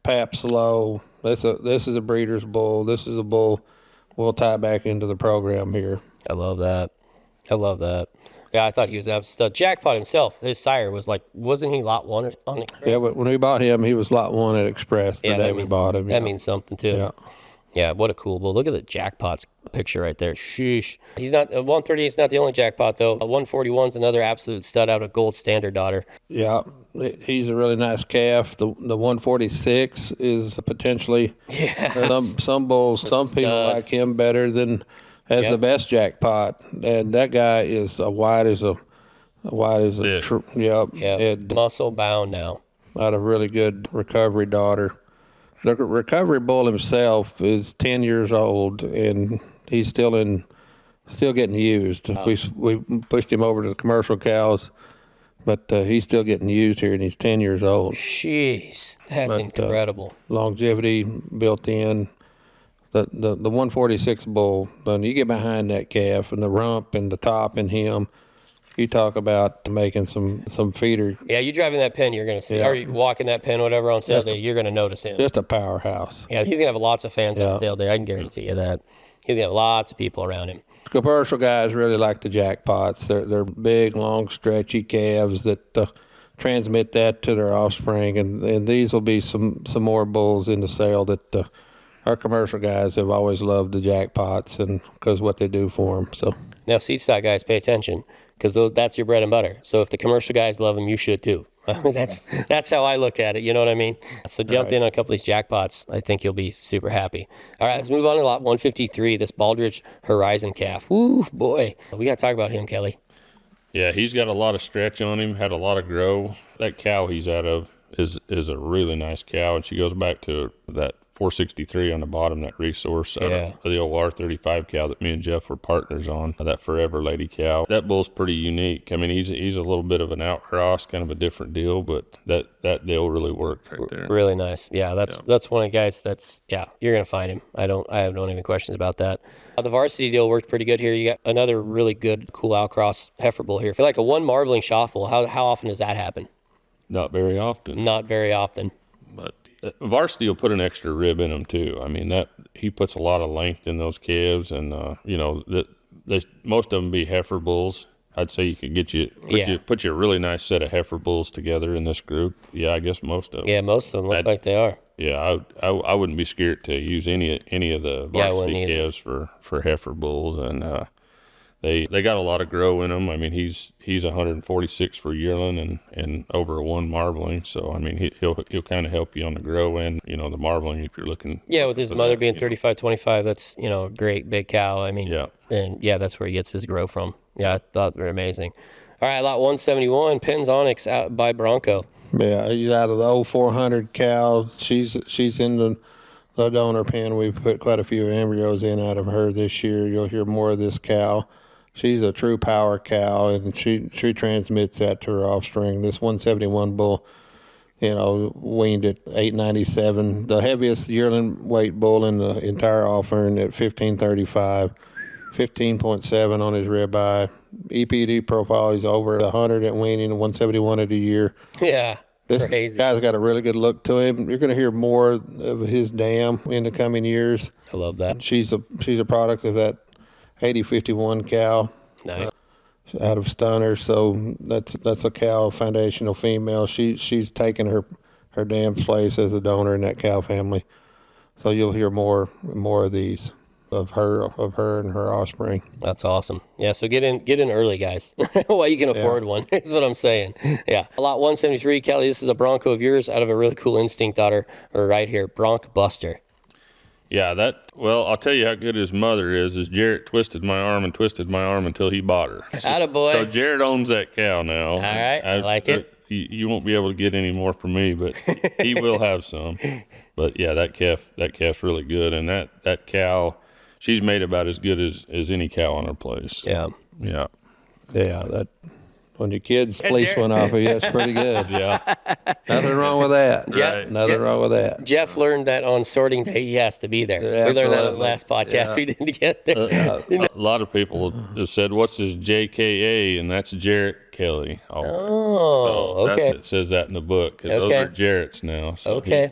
paps low. This is a breeder's bull. This is a bull we'll tie back into the program here. I love that. Yeah, I thought he was a stud. Jackpot himself, his sire wasn't he lot 1 on Express? Yeah, but when we bought him, he was lot 1 at Express the day we bought him. That means something too. Yeah. Yeah, what a cool bull. Look at the jackpots picture right there. Sheesh. He's not 138 is not the only jackpot though. 141's another absolute stud out of Gold Standard daughter. Yeah, he's a really nice calf. The 146 is potentially some bulls. Some people like him better than the best jackpot, and that guy is wide as a Muscle bound now. Out of really good recovery daughter. The recovery bull himself is 10 years old, and he's still getting used. We pushed him over to the commercial cows, but he's still getting used here, and he's 10 years old. Jeez, that's incredible. Longevity built in. the 146 bull, when you get behind that calf and the rump and the top and him, you talk about making some feeder. Yeah, you driving that pen, you're going to see, Yeah. or you walking that pen, whatever, on sale day, you're going to notice him. Just a powerhouse. Yeah, he's going to have lots of fans Yeah. on sale day. I can guarantee you that. He's going to have lots of people around him. Commercial guys really like the jackpots. They're big, long, stretchy calves that transmit that to their offspring, and these will be some more bulls in the sale that our commercial guys have always loved the jackpots, and because what they do for them. So Now, seed stock guys, pay attention, because that's your bread and butter. So if the commercial guys love them, you should too. That's how I look at it. You know what I mean? So jump in on a couple of these jackpots. I think you'll be super happy. All right, let's move on to lot 153. This Baldridge Horizon calf. Woo, boy, we got to talk about him, Kelly. Yeah, he's got a lot of stretch on him, had a lot of grow. That cow he's out of is a really nice cow, and she goes back to that 463 on the bottom, that resource out of the old R35 cow that me and Jeff were partners on, that Forever Lady cow. That bull's pretty unique. I mean, he's a little bit of an outcross, kind of a different deal, but that deal really worked right there. Really nice. Yeah, that's one of the guys you're going to find him. I don't have any questions about that. The varsity deal worked pretty good here. You got another really good, cool outcross heifer bull here. For like a one marbling shop bull, how often does that happen? Not very often. Not very often. But varsity will put an extra rib in them too. I mean, that he puts a lot of length in those calves, and most of them be heifer bulls. I'd say you could put you a really nice set of heifer bulls together in this group. Yeah, I guess most of them. Yeah, most of them look like they are. Yeah, I wouldn't be scared to use any of the varsity calves for heifer bulls, and they got a lot of grow in them. I mean, he's 146 for yearling and over a 1 marbling. So I mean, he'll kind of help you on the grow and the marbling if you're looking. Yeah, with his mother being 35-25, that's a great big cow. I mean, that's where he gets his grow from. Yeah, I thought they were amazing. All right, lot 171, Penz Onyx out by Bronco. yeah, he's out of the old 400 cow. She's in the donor pen. We've put quite a few embryos in out of her this year. You'll hear more of this cow. She's a true power cow, and she transmits that to her offspring. This 171 bull, weaned at 897. The heaviest yearling weight bull in the entire offering at 1535, 15.7 on his ribeye. EPD profile, he's over 100 at weaning, 171 at a year. Yeah, This crazy. guy's got a really good look to him. You're going to hear more of his dam in the coming years. I love that. She's a product of that 8051 cow. Nice. Out of Stunner, so that's a cow foundational female. She's taken her dam's place as a donor in that cow family. So you'll hear more of these of her and her offspring. That's awesome. Yeah, so get in early, guys. While you can afford one, is what I'm saying. Yeah. Lot 173, Kelly, this is a Bronco of yours out of a really cool instinct daughter right here, Bronc Buster. Yeah, I'll tell you how good his mother is Jarrett twisted my arm until he bought her. Attaboy. So Jarrett owns that cow now. All right, I like it. You won't be able to get any more from me, but he will have some. But yeah, that calf's really good, and that cow, she's made about as good as any cow on her place. Yeah. Yeah. Yeah, that when your kids fleece one off of you, that's pretty good. Yeah. Nothing wrong with that. Right. Nothing wrong with that. Jeff learned that on sorting day he has to be there. We learned that on the last podcast we didn't get there. A lot of people have said, "What's his JKA?" And that's Jarrett Kelly. Oh, okay. It says that in the book. 'Cause those are Jarrett's now. So Okay.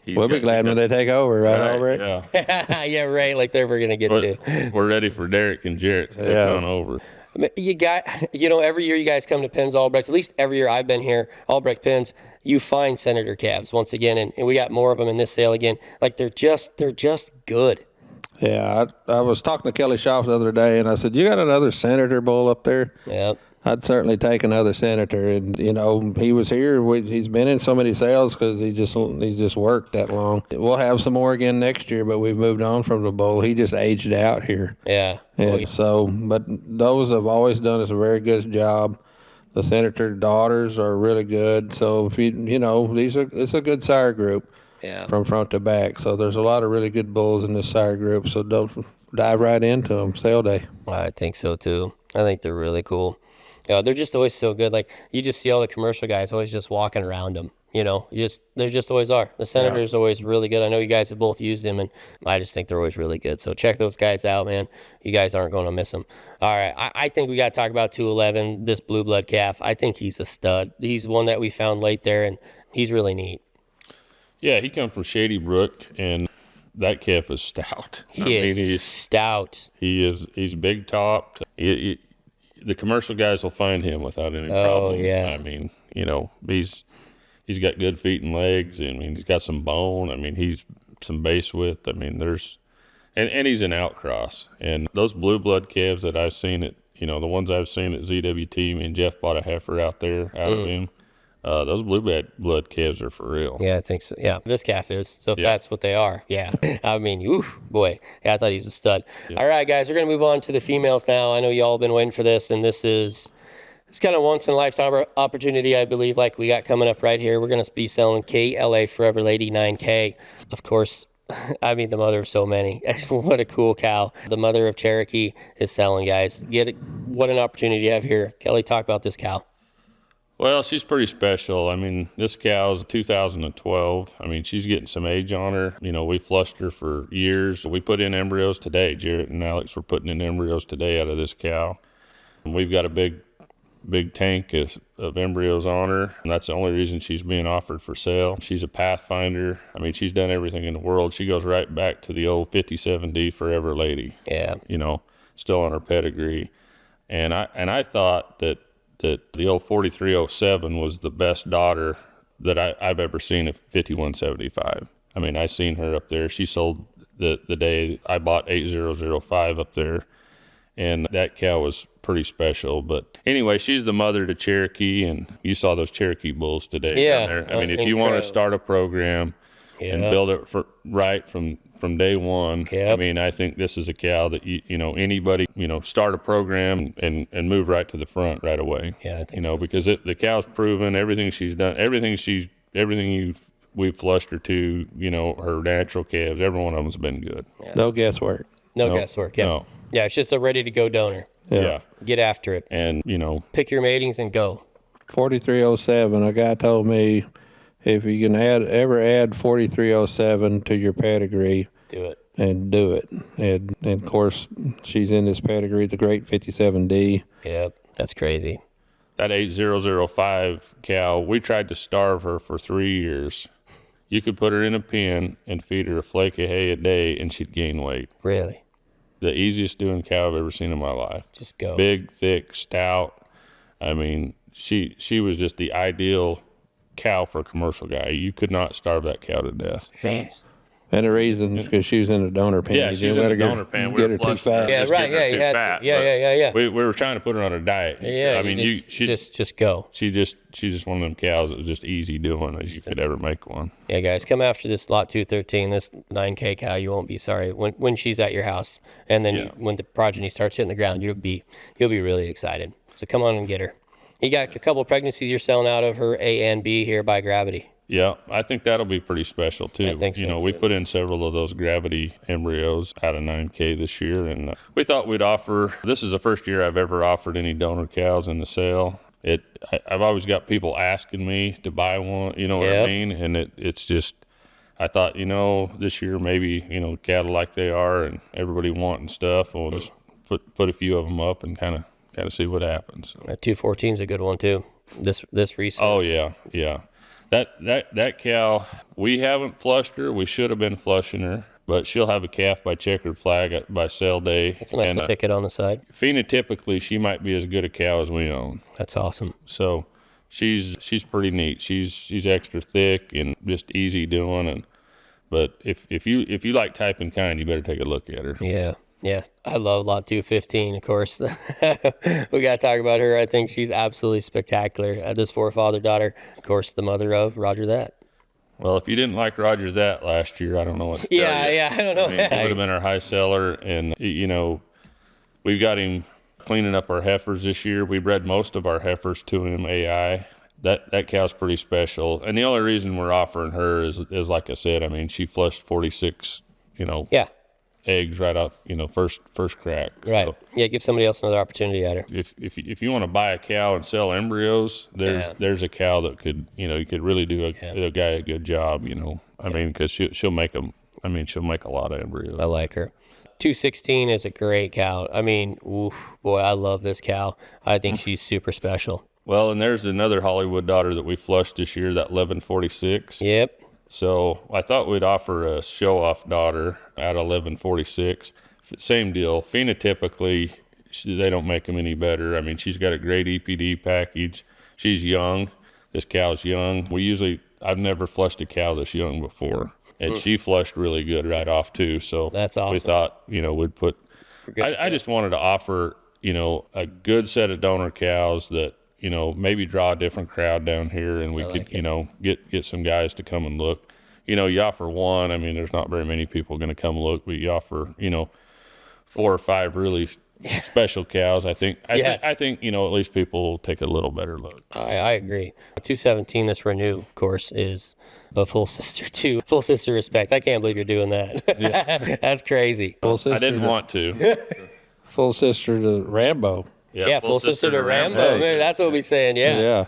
We'll be glad when they take over, right, Albrecht? Yeah. Yeah, right. Like they're ever gonna get to. We're ready for Derek and Jarrett to take on over. I mean, every year you guys come to Penz Albrecht. At least every year I've been here, Albrecht Penz. You find Senator calves once again, and we got more of them in this sale again. Like they're just good. Yeah, I was talking to Kelly Schaff the other day, and I said, "You got another Senator bull up there?" Yep. I'd certainly take another Senator, and he was here. He's been in so many sales because he's just worked that long. We'll have some more again next year, but we've moved on from the bull. He just aged out here. Yeah. And but those have always done us a very good job. The Senator daughters are really good. So if it's a good sire group. Yeah. From front to back. So there's a lot of really good bulls in this sire group. So don't dive right into them. Sale day. I think so too. I think they're really cool. They're just always so good. Like, you just see all the commercial guys always just walking around them. They just always are. The Senator's always really good. I know you guys have both used him, and I just think they're always really good. So check those guys out, man. You guys aren't going to miss them. All right, I think we got to talk about 211, this blue blood calf. I think he's a stud. He's one that we found late there, and he's really neat. Yeah, he comes from Shady Brook, and that calf is stout. He's stout. He's big topped. The commercial guys will find him without any problem. Yeah. I mean, he's got good feet and legs. I mean, he's got some bone. I mean, he's some base width. I mean, and he's an outcross. And those blue blood calves that I've seen the ones I've seen at ZWT, me and Jeff bought a heifer out of him. Those blue blood calves are for real. Yeah, I think so. Yeah, this calf is. So if that's what they are, yeah. I mean, oof, boy. Yeah, I thought he was a stud. Yeah. All right, guys, we're going to move on to the females now. I know y'all have been waiting for this, and it's kind of once in a lifetime opportunity, I believe, like we got coming up right here. We're going to be selling KLA Forever Lady 9K. Of course, I mean, the mother of so many. What a cool cow. The mother of Cherokee is selling, guys. What an opportunity you have here. Kelly, talk about this cow. Well, she's pretty special. I mean, this cow's 2012. I mean, she's getting some age on her. We flushed her for years. We put in embryos today. Jarrett and Alex were putting in embryos today out of this cow. And we've got a big tank of embryos on her, and that's the only reason she's being offered for sale. She's a pathfinder. I mean, she's done everything in the world. She goes right back to the old 57D Forever Lady. Yeah. Still on her pedigree. And I thought that the old 4307 was the best daughter that I've ever seen at 5175. I mean, I seen her up there. She sold the day I bought 8005 up there, and that cow was pretty special. But anyway, she's the mother to Cherokee, and you saw those Cherokee bulls today down there. I mean, if you want to start a program and build it from day one, I mean, I think this is a cow that anybody start a program and move right to the front right away. Yeah, I think because the cow's proven everything she's done, we've flushed her to, her natural calves. Every one of them's been good. Yeah. No guesswork. No guesswork. Yeah. No. Yeah, it's just a ready to go donor. Yeah. Get after it. And pick your matings and go. 4307. A guy told me if you can ever add 4307 to your pedigree, do it. And do it. And of course, she's in this pedigree, the great 57D. Yep, that's crazy. That 8005 cow, we tried to starve her for 3 years. You could put her in a pen and feed her a flake of hay a day, and she'd gain weight. Really? The easiest doing cow I've ever seen in my life. Just go. Big, thick, stout. I mean, she was just the ideal cow for a commercial guy. You could not starve that cow to death. Thanks. And the reason is because she was in a donor pen. Yeah, she's in a donor pen. Get her too fat. Yeah, right. Yeah, you had to. Yeah. We were trying to put her on a diet. Yeah, I mean, just go. She's just one of them cows that was just easy doing as you could ever make one. Yeah, guys, come after this lot 213, this 9K cow. You won't be sorry when she's at your house, and then when the progeny starts hitting the ground, you'll be really excited. So come on and get her. You got a couple of pregnancies you're selling out of her A and B here by Gravity. Yeah, I think that'll be pretty special too. I think so, we put in several of those Gravity embryos out of 9K this year, and we thought we'd offer. This is the first year I've ever offered any donor cows in the sale. I've always got people asking me to buy one. You know what I mean? And it's just, I thought, this year maybe cattle like they are and everybody wanting stuff. We'll just put a few of them up and kind of see what happens. That 214 is a good one too. This research. Oh yeah. That cow, we haven't flushed her. We should have been flushing her, but she'll have a calf by checkered flag by sale day. That's a nice ticket on the side. Phenotypically, she might be as good a cow as we own. That's awesome. So she's pretty neat. She's extra thick and just easy doing. But if you like type and kind, you better take a look at her. Yeah, I love lot 215, of course. We got to talk about her. I think she's absolutely spectacular. This forefather daughter, of course, the mother of Roger That. Well, if you didn't like Roger That last year, I don't know what to tell you. I don't know. I mean, he would have been our high seller, and, we've got him cleaning up our heifers this year. We bred most of our heifers to him AI. That cow's pretty special, and the only reason we're offering her is like I said, I mean, she flushed 46, Yeah. eggs right up, first crack. Right. So Yeah, give somebody else another opportunity at her. if you want to buy a cow and sell embryos, there's a cow that could, you could really do a guy a good job, I mean, because she'll make them. I mean, she'll make a lot of embryos. I like her. 216 is a great cow. I mean, oof, boy, I love this cow. I think she's super special. Well, and there's another Hollywood daughter that we flushed this year, that 1146. Yep. So I thought we'd offer a show-off daughter at 1146. Same deal. Phenotypically, they don't make them any better. I mean, she's got a great EPD package. She's young. This cow's young. I've never flushed a cow this young before. And she flushed really good right off too. So that's awesome. We thought, we'd put, I just wanted to offer, a good set of donor cows that, maybe draw a different crowd down here, and we could, get some guys to come and look. You offer one. I mean, there's not very many people going to come look, but you offer, 4 or 5 really special cows. I think, I think, at least people will take a little better look. I agree. 217, this Renew, of course, is a full sister too. Full sister respect. I can't believe you're doing that. Yeah. That's crazy. I didn't want to. Full sister to Rambo. Yeah, full sister to Rambo. Hey. That's what we're saying. Yeah.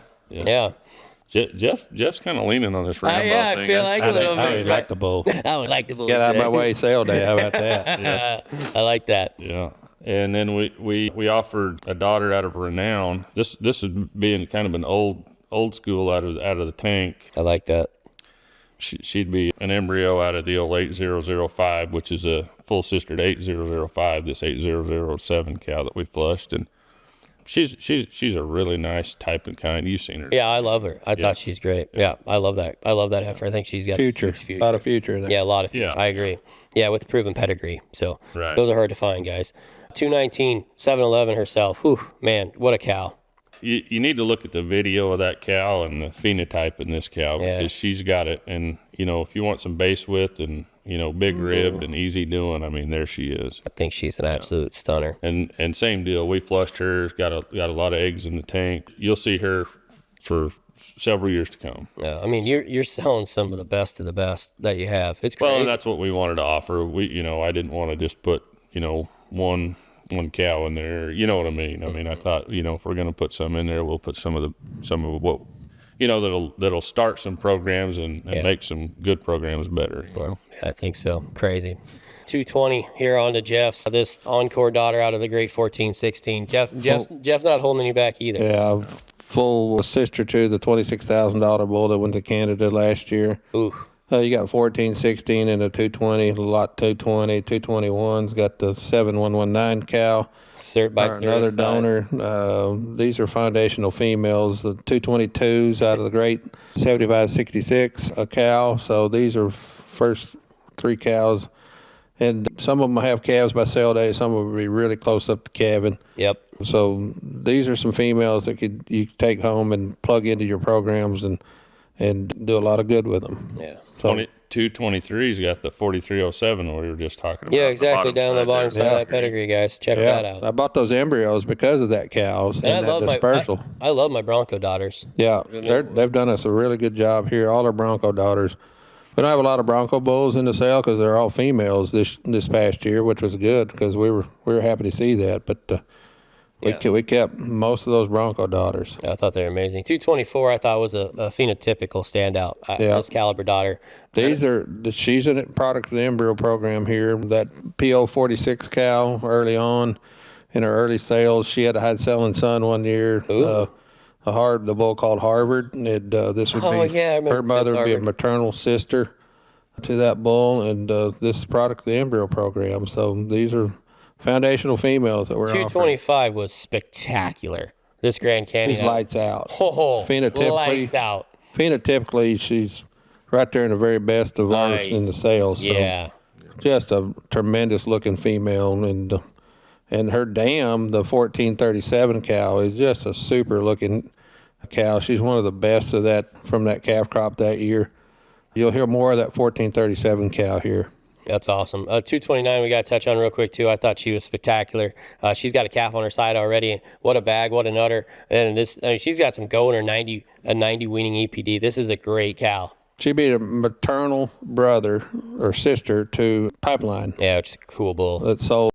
Jeff's kind of leaning on this Rambo thing. I feel like a little bit. I would like the bull. I would like the bull. Get out of my way, sale day. How about that? Yeah. I like that. Yeah. And then we offered a daughter out of Renown. This is being kind of an old school out of the tank. I like that. She'd be an embryo out of the old 8005, which is a full sister to 8005, this 8007 cow that we flushed. And she's a really nice type and kind. You've seen her. Yeah, I love her. I thought she's great. Yeah, I love that. I love that heifer. I think she's got future. A lot of future there. Yeah, a lot of future. I agree. Yeah, with the proven pedigree. So those are hard to find, guys. 219, 711 herself. Whew, man, what a cow. You need to look at the video of that cow and the phenotype in this cow, because she's got it. And, if you want some base width and, big ribbed and easy doing, I mean, there she is. I think she's an absolute stunner. And same deal. We flushed her, got a lot of eggs in the tank. You'll see her for several years to come. Yeah, I mean, you're selling some of the best that you have. It's crazy. Well, and that's what we wanted to offer. I didn't want to just put, one cow in there. You know what I mean? I mean, I thought, if we're going to put some in there, we'll put some of what, that'll start some programs and make some good programs better. Well, I think so. Crazy. 220 here on to Jeff's. This encore daughter out of the great 1416. Jeff's not holding you back either. Yeah, full sister to the $26,000 bull that went to Canada last year. Ooh. You got 1416 and a 220, lot 220, 221's got the 7119 cow. Another donor. These are foundational females. The 222s out of the great 7566, a cow. So these are first 3 cows. And some of them have calves by sale day. Some of them will be really close up to calving. Yep. So these are some females that you could take home and plug into your programs and do a lot of good with them. Yeah. So, 223's got the 4307 we were just talking about. Yeah, exactly. Down the bottom side of that pedigree, guys. Check that out. I bought those embryos because of that cows and that dispersal. I love my Bronco daughters. Yeah, they've done us a really good job here. All our Bronco daughters. We don't have a lot of Bronco bulls in the sale because they're all females this past year, which was good because we were happy to see that. But we kept most of those Bronco daughters. I thought they were amazing. 224 I thought was a phenotypical standout. This caliber daughter. She's a product of the embryo program here. That PO46 cow early on in her early sales, she had a high selling son one year. The bull called Harvard. This would be her mother would be a maternal sister to that bull, and this is product of the embryo program. So these are foundational females that we're 225 offering. Was spectacular. This Grand Canyon. She's lights out. Lights out. Phenotypically, she's right there in the very best of ours in the sales. So just a tremendous looking female, and her dam, the 1437 cow, is just a super looking cow. She's one of the best of that from that calf crop that year. You'll hear more of that 1437 cow here. That's awesome. 229 we got to touch on real quick too. I thought she was spectacular. She's got a calf on her side already. What a bag, what a nutter. And she's got some go in her 90 weaning EPD. This is a great cow. She'd be a maternal brother or sister to Pipeline Yeah, it's a cool bull. that sold